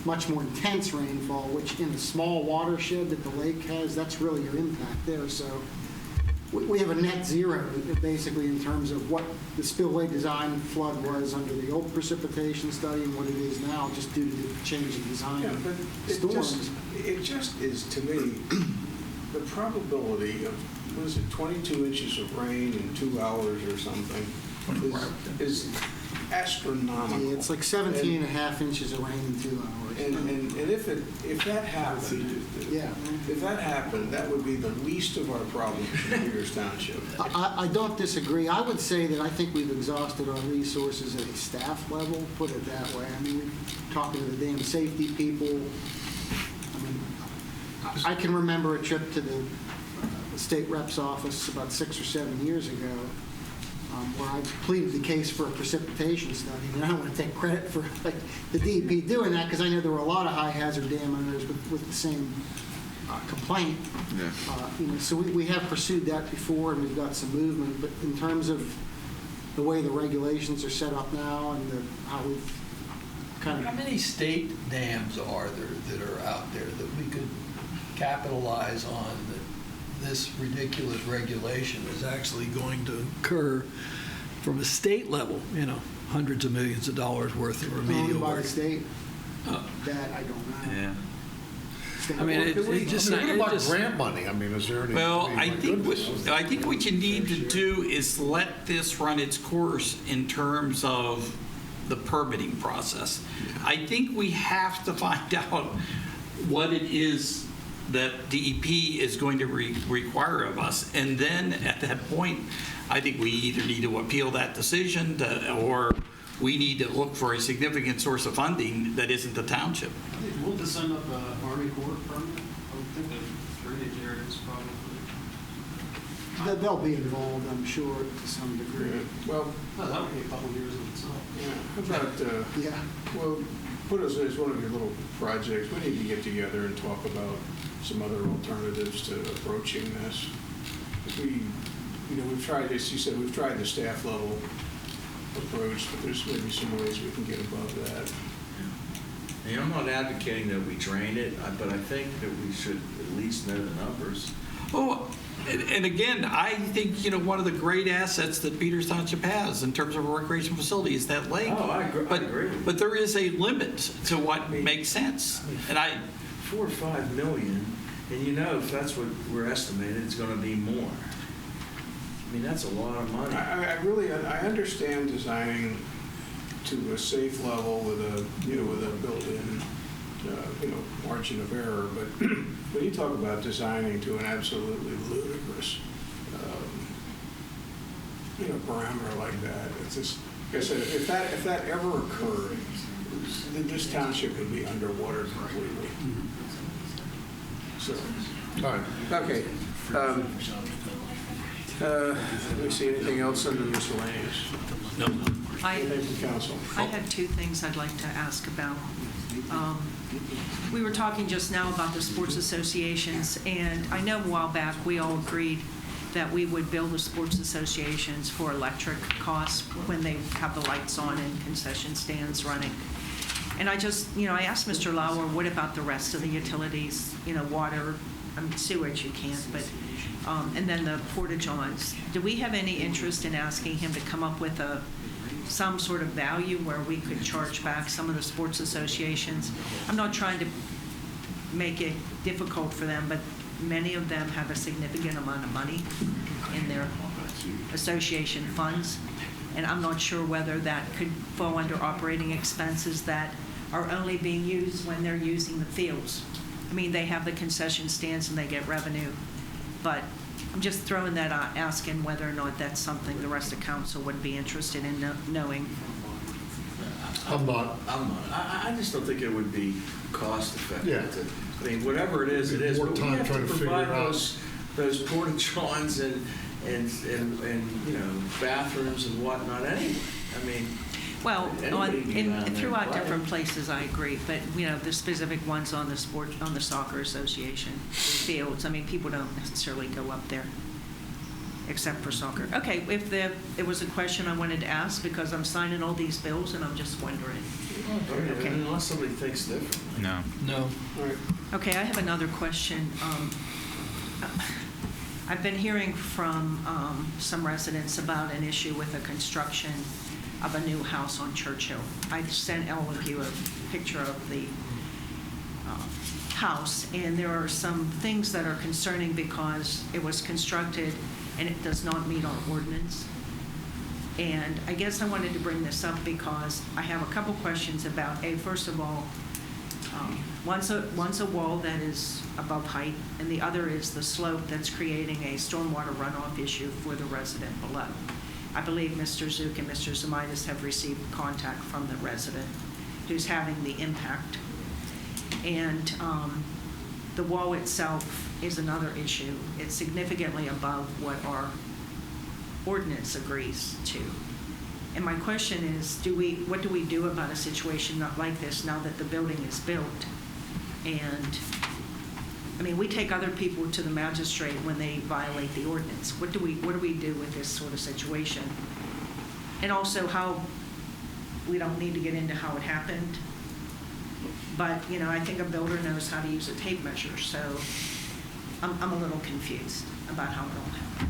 much more intense rainfall, which in a small watershed that the lake has, that's really your impact there. So we have a net zero, basically, in terms of what the spillway design flood was under the old precipitation study and what it is now, just due to the change in design Yeah, but storms. it just is, to me, the probability of, what is it, 22 inches of rain in 2 hours or something is astronomical. Yeah, it's like 17 and a half inches of rain in 2 hours. And if that happened, Yeah. if that happened, that would be the least of our problems in Peters Township. I don't disagree. I would say that I think we've exhausted our resources at a staff level, put it that way. I mean, we're talking to the damn safety people. I mean, I can remember a trip to the state rep's office about 6 or 7 years ago, where I pleaded the case for a precipitation study. And I don't want to take credit for like the DEP doing that, because I know there were a lot of high hazard dam owners with the same complaint. Yeah. So we have pursued that before, and we've got some movement. But in terms of the way the regulations are set up now and how we've kind How of many state dams are there that are out there that we could capitalize on, that this ridiculous regulation is actually going to incur from a state level, hundreds of millions of dollars worth of remedial owned by work? the state? That I don't know. Yeah. State- I mean, it just... What about it just- grant money? I mean, is there any? Well, mean, I my think goodness. what you need to do is let this run its course in terms of the permitting process. I think we have to find out what it is that DEP is going to require of us. And then at that point, I think we either need to appeal that decision or we need to look for a significant source of funding that isn't the township. We'll just send up an Army Corps permit. I would think the drainage area is probably. They'll be involved, I'm sure, to some degree. Well, No, that would be a couple of years in itself. yeah, how about, Yeah. well, put us as one of your little projects. We need to get together and talk about some other alternatives to approaching this. We've tried, as you said, we've tried the staff level approach, but there's maybe some ways we can get above that. And I'm not advocating that we drain it, but I think that we should at least know the numbers. Oh, and again, I think, one of the great assets that Peters Township has in terms of a recreation facility is that lake. Oh, I agree. But there is a limit to what makes sense. And 4 or 5 million, and if that's what we're estimating, it's going to be more. I mean, that's a lot of money. I understand designing to a safe level with a built-in, margin of error. But when you talk about designing to an absolutely ludicrous, parameter like that, it's just, like I said, if that ever occurred, then this township could be underwater completely. So, All right. okay. Do we see anything else under miscellaneous? no. Anything from council? I had two things I'd like to ask about. We were talking just now about the sports associations, and I know a while back we all agreed that we would bill the sports associations for electric costs when they have the lights on and concession stands running. And I asked Mr. Lauer, what about the rest of the utilities, water, sewage you can't, but, and then the porta-johns. Do we have any interest in asking him to come up with some sort of value where we could charge back some of the sports associations? I'm not trying to make it difficult for them, but many of them have a significant amount of money in their association funds, and I'm not sure whether that could fall under operating expenses that are only being used when they're using the fields. I mean, they have the concession stands and they get revenue, but I'm just throwing that out, asking whether or not that's something the rest of council would be interested in knowing. I'm not. I just don't think it would be cost effective. Yeah. I mean, whatever it is, it is. More But we time have trying to to figure provide it out. those porta-johns and bathrooms and whatnot anyway. I mean, Well, anybody can get down there throughout and play. different places, I agree, but, the specific ones on the soccer association fields, I mean, people don't necessarily go up there, except for soccer. Okay, if there was a question I wanted to ask, because I'm signing all these bills, and I'm just wondering. Okay. Unless somebody thinks differently. No. No. All right. Okay, I have another question. I've been hearing from some residents about an issue with the construction of a new house on Churchill. I sent all of you a picture of the house, and there are some things that are concerning because it was constructed and it does not meet our ordinance. And I guess I wanted to bring this up because I have a couple questions about, first of all, one's a wall that is above height, and the other is the slope that's creating a stormwater runoff issue for the resident below. I believe Mr. Zook and Mr. Zamitis have received contact from the resident who's having the impact. And the wall itself is another issue. It's significantly above what our ordinance agrees to. And my question is, what do we do about a situation not like this now that the building is built? And, I mean, we take other people to the magistrate when they violate the ordinance. What do we do with this sort of situation? And also we don't need to get into how it happened, but, you know, I think a builder knows how to use a tape measure, so I'm a little confused about how it all happened.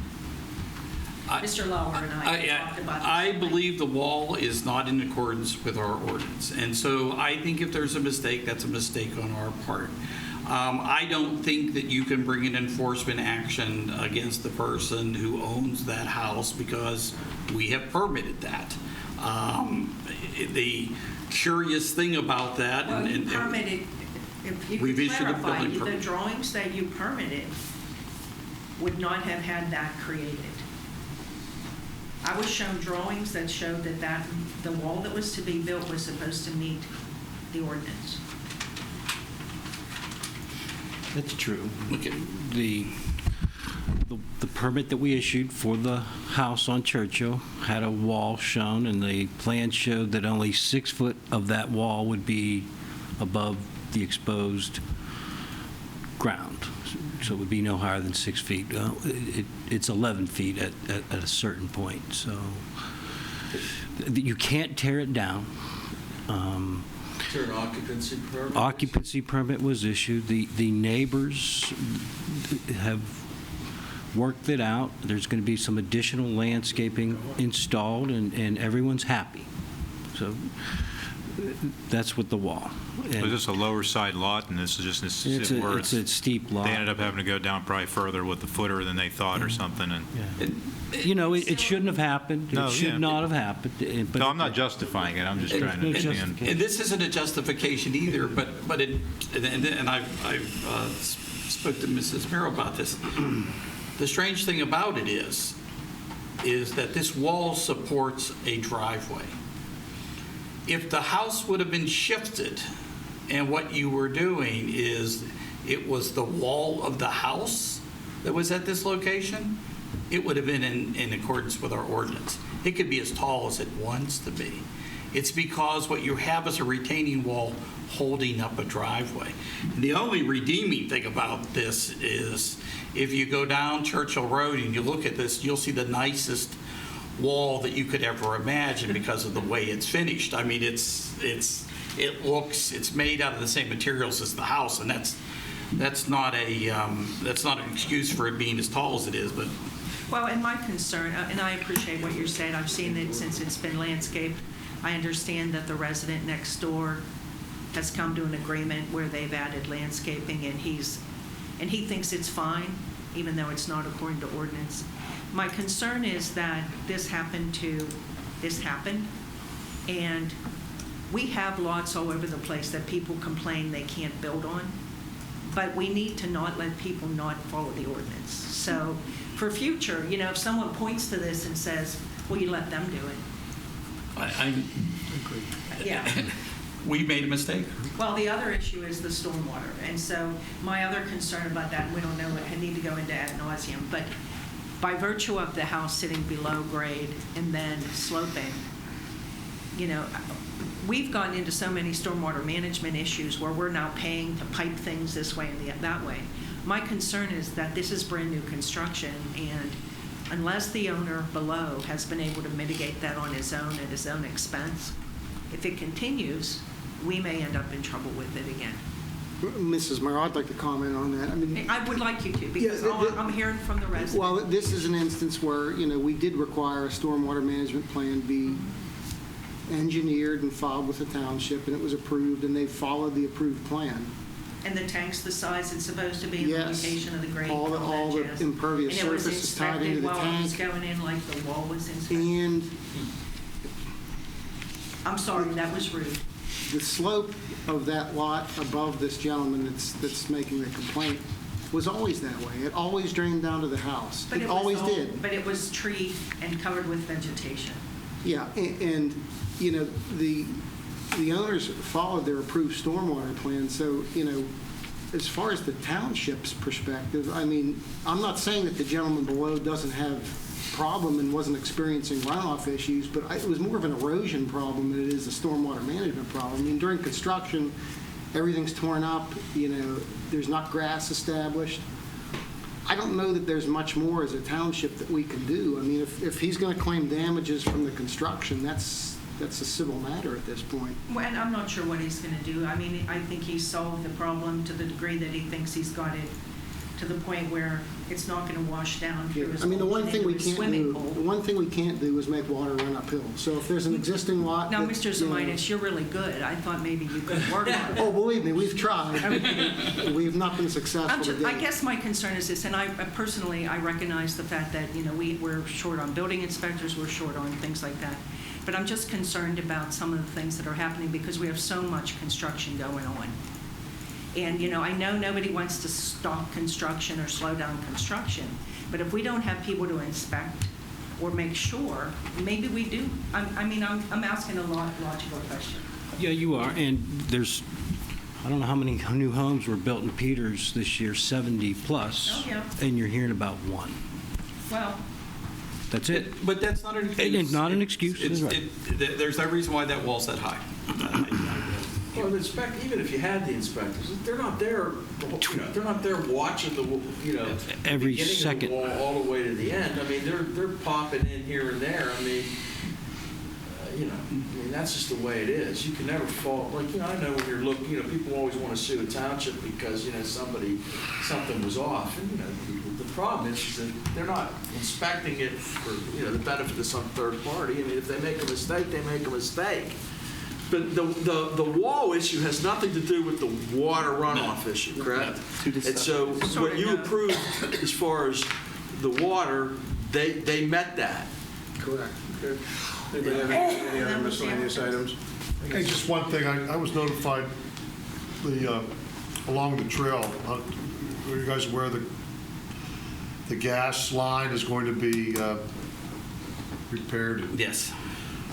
Mr. Lauer and I talked about this. I believe the wall is not in accordance with our ordinance. And so I think if there's a mistake, that's a mistake on our part. I don't think that you can bring an enforcement action against the person who owns that house because we have permitted that. The curious thing about that... Well, you permitted, if you could clarify, the drawings that you permitted would not have had that created. I was shown drawings that showed that the wall that was to be built was supposed to meet the ordinance. That's true. The permit that we issued for the house on Churchill had a wall shown, and the plan showed that only 6 foot of that wall would be above the exposed ground. So it would be no higher than 6 feet. It's 11 feet at a certain point. So you can't tear it down. Is there an occupancy permit? Occupancy permit was issued. The neighbors have worked it out. There's going to be some additional landscaping installed, and everyone's happy. So that's with the wall. Was this a lower side lot, and this is just it's a steep lot. They ended up having to go down probably further with the footer than they thought or something. And you know, it shouldn't have happened. No, it should not have happened. But no, I'm not justifying it. I'm just trying to understand. And this isn't a justification either, but I've spoke to Mrs. Merrill about this. The strange thing about it is that this wall supports a driveway. If the house would have been shifted, and what you were doing is it was the wall of the house that was at this location, it would have been in accordance with our ordinance. It could be as tall as it wants to be. It's because what you have is a retaining wall holding up a driveway. And the only redeeming thing about this is if you go down Churchill Road and you look at this, you'll see the nicest wall that you could ever imagine because of the way it's finished. I mean, it's made out of the same materials as the house, and that's not an excuse for it being as tall as it is. But well, and my concern, and I appreciate what you're saying. I've seen it since it's been landscaped. I understand that the resident next door has come to an agreement where they've added landscaping, and he thinks it's fine, even though it's not according to ordinance. My concern is that this happened, and we have lots all over the place that people complain they can't build on, but we need to not let people not follow the ordinance. So for future, you know, if someone points to this and says, well, you let them do it. I agree. Yeah. We made a mistake. Well, the other issue is the stormwater, and so my other concern about that, and we don't know, I need to go into ad nauseum, but by virtue of the house sitting below grade and then sloping, you know, we've gotten into so many stormwater management issues where we're now paying to pipe things this way and that way. My concern is that this is brand new construction, and unless the owner below has been able to mitigate that on his own at his own expense, if it continues, we may end up in trouble with it again. Mrs. Mayor, I'd like to comment on that. I mean, I would like you to, because Yeah, I'm hearing from the residents. well, this is an instance where, we did require a stormwater management plan be engineered and filed with the township, and it was approved, and they followed the approved plan. And the tank's the size it's supposed to be, and the Yes. location of the grade. All the jazz. impervious And it was surface is tied into inspected the while it was tank. going in, like the wall was inspected. And I'm sorry, that was rude. the slope of that lot above this gentleman that's making the complaint was always that way. It always drained down to the house. But It was always all- did. But it was treed and covered with vegetation. Yeah, and, the owners followed their approved stormwater plan, so, as far as the township's perspective, I mean, I'm not saying that the gentleman below doesn't have problem and wasn't experiencing runoff issues, but it was more of an erosion problem than it is a stormwater management problem. I mean, during construction, everything's torn up, there's not grass established. I don't know that there's much more as a township that we can do. I mean, if he's going to claim damages from the construction, that's a civil matter at this point. Well, and I'm not sure what he's going to do. I mean, I think he's solved the problem to the degree that he thinks he's got it to the point where it's not going to wash down through his I mean, the one into thing we his can't swimming do, pool. the one thing we can't do is make water run uphill. So if there's an existing lot. Now, that, Mr. Zamitis, you're really good. I thought maybe you could work on it. Oh, believe me, we've tried. We've not been successful to I date. guess my concern is this, and I personally, I recognize the fact that, we're short on building inspectors, we're short on things like that. But I'm just concerned about some of the things that are happening because we have so much construction going on. And, I know nobody wants to stop construction or slow down construction, but if we don't have people to inspect or make sure, maybe we do. I'm asking a logical question. Yeah, you are, and I don't know how many new homes were built in Peters this year, 70 plus. Oh, yeah. And you're hearing about one. Well, That's it. But that's not an excuse. It's not an excuse. It's- That's right. There's no reason why that wall's that high. Well, even if you had the inspectors, they're not there, they're not there watching the, Every beginning second. of the wall all the way to the end. I mean, they're popping in here and there. I mean, that's just the way it is. You can never fault, I know when you're looking, people always want to sue a township because, something was off. And, the problem is that they're not inspecting it for, the benefit of some third party. I mean, if they make a mistake, they make a mistake. But the wall issue has nothing to do with the water runoff issue, correct? And so what you approved as far as the water, they met that. Correct. Anybody have any other miscellaneous items? Hey, just one thing, I was notified along the trail, are you guys aware the gas line is going to be repaired? Yes.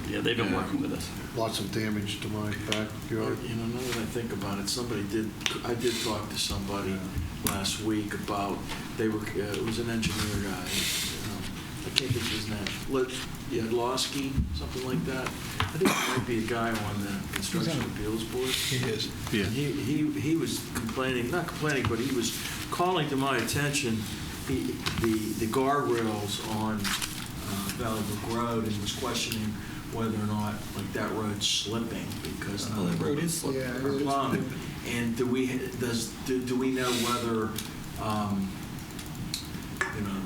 Yeah, they've been working with us. Lots of damage to my backyard. Now that I think about it, I did talk to somebody last week about, it was an engineer guy, I can't think of his name, Yadlowski, something like that. I think it might be a guy on the Construction Appeals Board. He is. Yeah. He was not complaining, but he was calling to my attention the guardrails on Valley Brook Road and was questioning whether or not that road's slipping because that road is slipping. Yeah, it or is. plowing. And do we know whether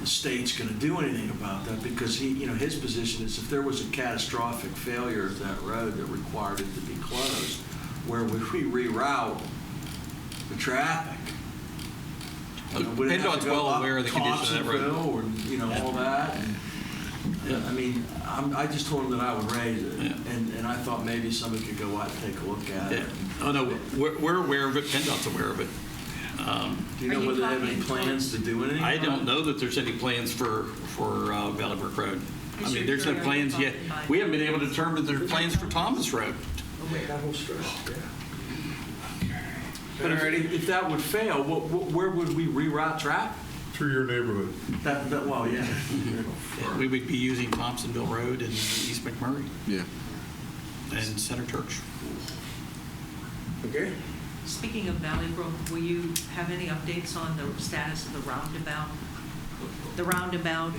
the state's going to do anything about that? Because his position is if there was a catastrophic failure of that road that required it to be closed, where would we reroute the traffic? Would it have PennDOT's to go well up aware of the condition of that road. Thompsonville or all that? And, I mean, I just told him that I would raise it, and I thought maybe somebody could go out and take a look at it. Oh, no, we're aware of it. PennDOT's aware of it. Do you know whether they have any plans to do anything? I don't know that there's any plans for Valley Brook Road. I mean, there's no plans yet. We haven't been able to determine there's plans for Thomas Road. That whole stretch, yeah. But if that would fail, where would we reroute traffic? Through your neighborhood. Well, yeah. We would be using Thompsonville Road and East McMurray. Yeah. And Center Church. Okay. Speaking of Valley Brook, will you have any updates on the status of the roundabout? The roundabout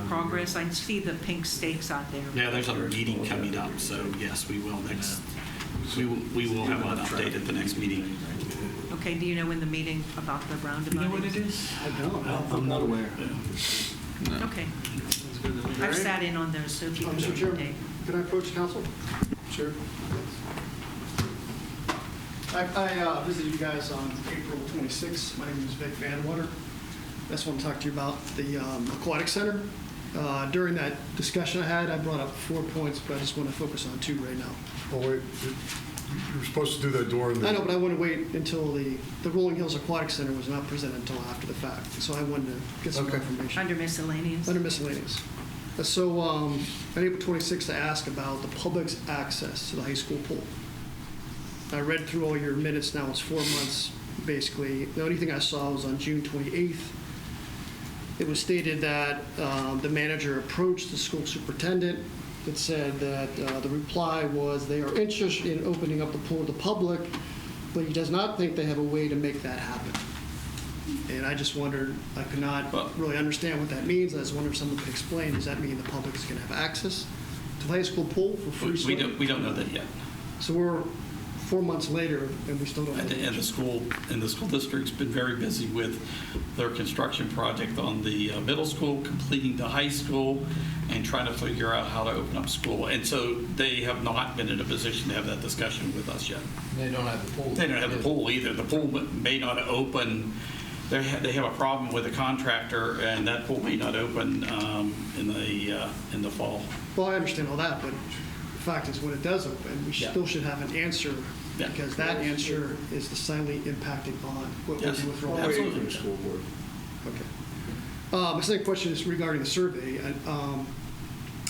progress? I see the pink stakes out there. Yeah, there's a meeting coming up, so yes, we will next We will have an update at the next meeting. Okay, do you know when the meeting about the roundabout? You know what it is? I don't. I'm not aware. Okay. I've sat in on those, so if you can Mr. give me a Chairman, date. can I approach council? Sure. I visited you guys on April 26th. My name is Vic Vanwater. I just want to talk to you about the aquatic center. During that discussion I had, I brought up 4 points, but I just want to focus on 2 right now. Oh, wait, you were supposed to do that during the... I know, but I want to wait until the Rolling Hills Aquatic Center was not presented until after the fact. So I wanted to get some information. Under miscellaneous? Under miscellaneous. So on April 26th, I asked about the public's access to the high school pool. I read through all your minutes now. It's 4 months, basically. The only thing I saw was on June 28th. It was stated that the manager approached the school superintendent. It said that the reply was they are interested in opening up the pool to the public, but he does not think they have a way to make that happen. And I just wondered, I could not really understand what that means. I just wondered if someone could explain, does that mean the public is going to have access to the high school pool for free swimming? We don't know that yet. So we're 4 months later, and we still don't know. And the school district's been very busy with their construction project on the middle school, completing the high school, and trying to figure out how to open up school. And so they have not been in a position to have that discussion with us yet. They don't have the pool. They don't have the pool either. The pool may not open. They have a problem with a contractor, and that pool may not open in the fall. Well, I understand all that, but the fact is, when it does open, we still should have an answer, because that answer is the silently impacting on what we do with Rolling Hills. Absolutely. School board. Okay. My second question is regarding the survey.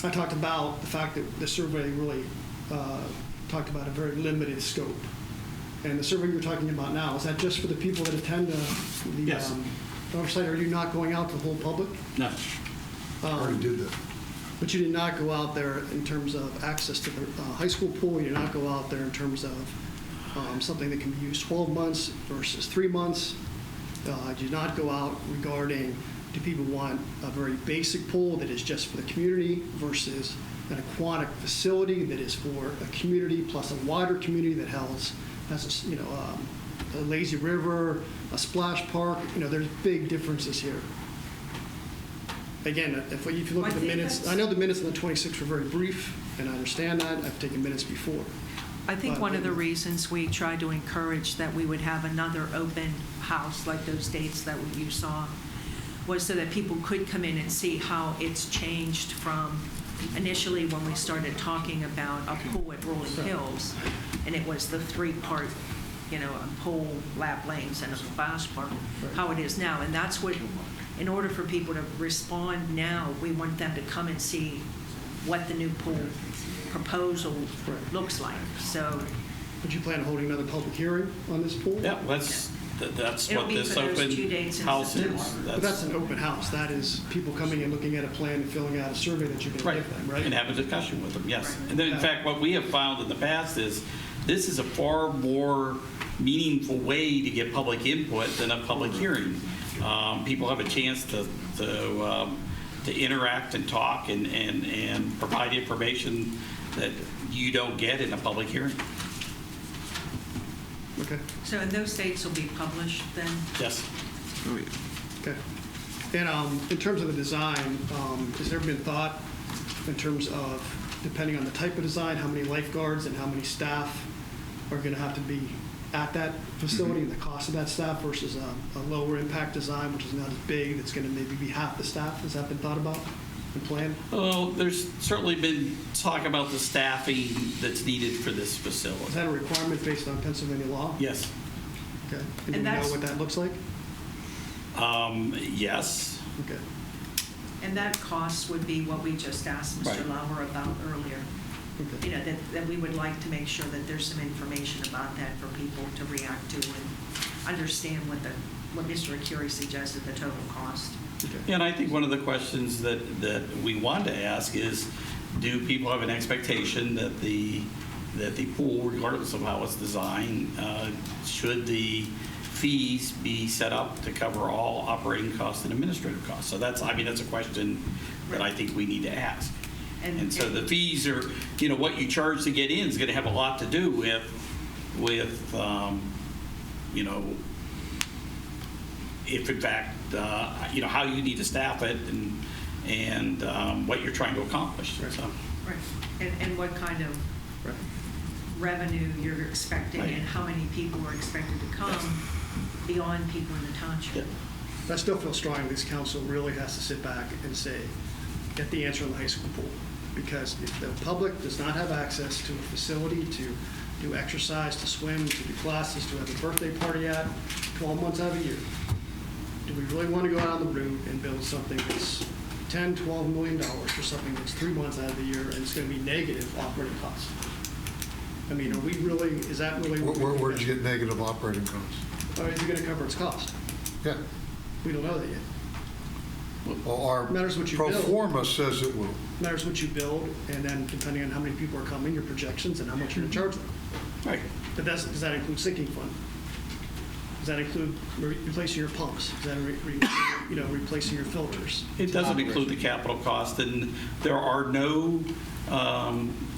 I talked about the fact that the survey really talked about a very limited scope. And the survey you're talking about now, is that just for the people that attend the Yes. oversight? Are you not going out to the whole public? No. I already did that. But you did not go out there in terms of access to the high school pool. You did not go out there in terms of something that can be used 12 months versus 3 months. You did not go out regarding, do people want a very basic pool that is just for the community versus an aquatic facility that is for a community plus a wider community that has a lazy river, a splash park. There's big differences here. Again, if you look at the minutes, I know the minutes on the 26th were very brief, and I understand that. I've taken minutes before. I think one of the reasons we tried to encourage that we would have another open house like those dates that you saw was so that people could come in and see how it's changed from initially when we started talking about a pool at Rolling Hills, and it was the 3-part, a pool, lap lanes, and a splash park, how it is now. And that's what, in order for people to respond now, we want them to come and see what the new pool proposal looks like. So, would you plan on holding another public hearing on this pool? Yeah, that's It'll what be this for those 2 open dates in house September. is. But that's an open house. That is people coming in, looking at a plan, and filling out a survey that you're going to Right, give them, right? and have a discussion with them, yes. Right. And then, in fact, what we have found in the past is this is a far more meaningful way to get public input than a public hearing. People have a chance to interact and talk and provide information that you don't get in a public hearing. Okay. So, and those dates will be published then? Yes. Okay. And in terms of the design, has there been thought in terms of, depending on the type of design, how many lifeguards and how many staff are going to have to be at that facility, and the cost of that staff versus a lower impact design, which is not as big, that's going to maybe be half the staff? Has that been thought about and planned? Oh, there's certainly been talk about the staffing that's needed for this facility. Is that a requirement based on Pennsylvania law? Yes. Okay. And do we know what that looks like? Yes. Okay. And that cost would be what we just asked Mr. Right. Lauer about earlier. Okay. That we would like to make sure that there's some information about that for people to react to and understand what Mr. Akiri suggested, the total cost. Okay. And I think one of the questions that we want to ask is, do people have an expectation that the pool, regardless of how it's designed, should the fees be set up to cover all operating costs and administrative costs? So that's a question that I think we need to ask. And so the fees are, what you charge to get in is going to have a lot to do with if in fact, how you need to staff it and what you're trying to accomplish. So. Right. And what kind of revenue you're expecting Right. and how many people are expected to come beyond people in the township. I still feel strongly this council really has to sit back and say, get the answer on the high school pool. Because if the public does not have access to a facility to do exercise, to swim, to do classes, to have a birthday party at 12 months out of the year, do we really want to go out on the route and build something that's $10, $12 million for something that's 3 months out of the year and it's going to be negative operating costs? I mean, are we really, is that really? Where'd you get negative operating costs? Or is it going to cover its cost? Yeah. We don't know that yet. Well, our Matters what you pro build. forma says it will. Matters what you build, and then depending on how many people are coming, your projections, and how much you're going to charge them. Right. But does that include sinking fund? Does that include replacing your pumps? Does that replacing your filters? It doesn't include the capital cost, and there are no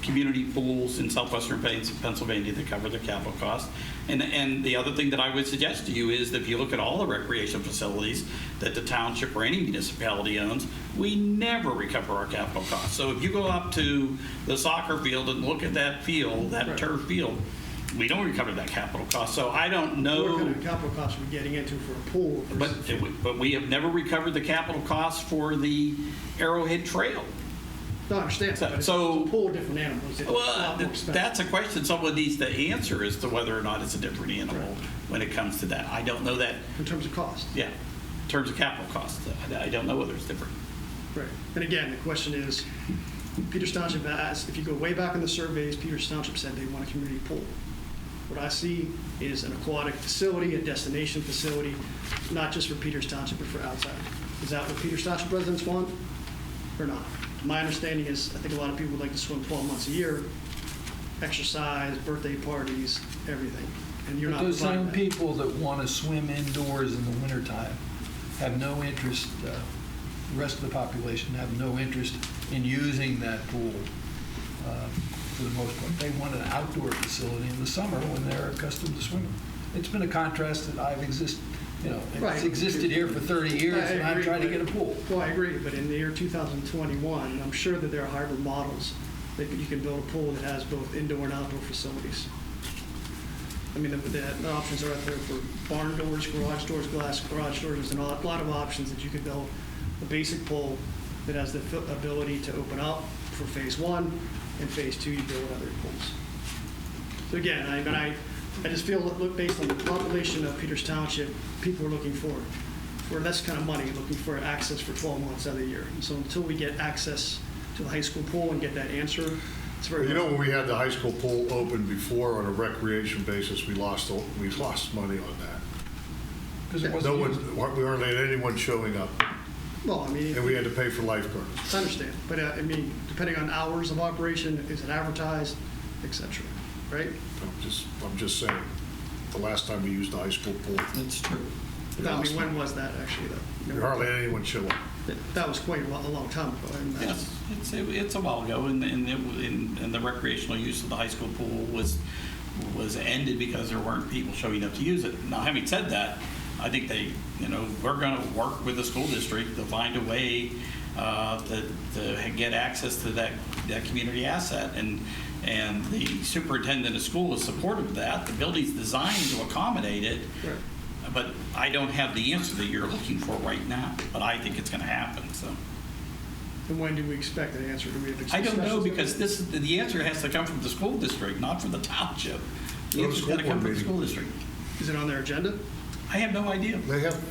community pools in southwestern Pennsylvania that cover the capital cost. And the other thing that I would suggest to you is that if you look at all the recreation facilities that the township or any municipality owns, we never recover our capital costs. So if you go up to the soccer field and look at that field, that turf field, we don't recover that capital cost. So I don't know. What kind of capital costs are we getting into for a pool? But we have never recovered the capital cost for the Arrowhead Trail. No, I understand. But it's a pool, different animals. It's a lot more expensive. That's a question someone needs to answer as to whether or not it's a different animal when it comes to that. I don't know that. In terms of cost? Yeah, in terms of capital costs. I don't know whether it's different. Right. And again, the question is, Peters Township asked, if you go way back in the surveys, Peters Township said they want a community pool. What I see is an aquatic facility, a destination facility, not just for Peters Township, but for outside. Is that what Peters Township residents want or not? My understanding is, I think a lot of people would like to swim 12 months a year, exercise, birthday parties, everything. And you're not Those providing same that. people that want to swim indoors in the wintertime have no interest, the rest of the population have no interest in using that pool for the most part. They want an outdoor facility in the summer when they're accustomed to swimming. It's been a contrast that I've it's existed here for 30 years, and I'm trying to get a pool. Well, I agree, but in the year 2021, I'm sure that there are hybrid models that you can build a pool that has both indoor and outdoor facilities. I mean, the options are out there for barn doors, garage doors, glass garage doors, and a lot of options that you could build a basic pool that has the ability to open up for phase 1, and phase 2 you build other pools. So again, I just feel that based on the population of Peters Township, people are looking for less kind of money, looking for access for 12 months out of the year. And so until we get access to the high school pool and get that answer, it's very Well, when we had the high school pool open before on a recreation basis, we lost money on that. Because it wasn't used. We hardly had anyone showing up. Well, I mean, and we had to pay for lifeguards. I understand, but I mean, depending on hours of operation, is it advertised, et cetera, right? I'm just saying, the last time we used the high school pool. That's true. No, I mean, when was that actually, though? We hardly had anyone show up. That was quite a long time ago. Yes, it's a while ago, and the recreational use of the high school pool was ended because there weren't people showing up to use it. Now, having said that, I think we're going to work with the school district to find a way to get access to that community asset, and the superintendent of school is supportive of that. The building's designed to accommodate it, but I don't have the answer that you're looking for right now, but I think it's going to happen. So. And when do we expect an answer? Do we have I don't know, because the answer has to come from the school district, not from the township. The answer's got to come from the school district. Is it on their agenda? I have no idea. They have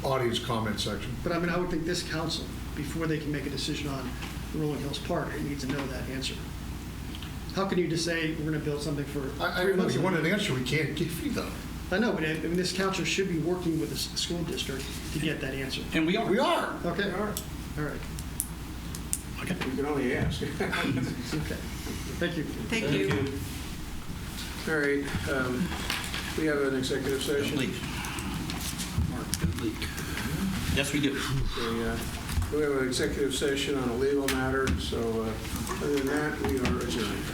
audience comment section. But I mean, I would think this council, before they can make a decision on Rolling Hills Park, it needs to know that answer. How can you just say we're going to build something for 3 months? You want an answer we can't give you, though. I know, but I mean, this council should be working with the school district to get that answer. And we are. We are. Okay. All right. Okay. We can only ask. Okay. Thank you. Thank you. All right. We have an executive session. Mark, good leak. Yes, we do. Okay, We have an executive session on a legal matter, so other than that, we are adjourned.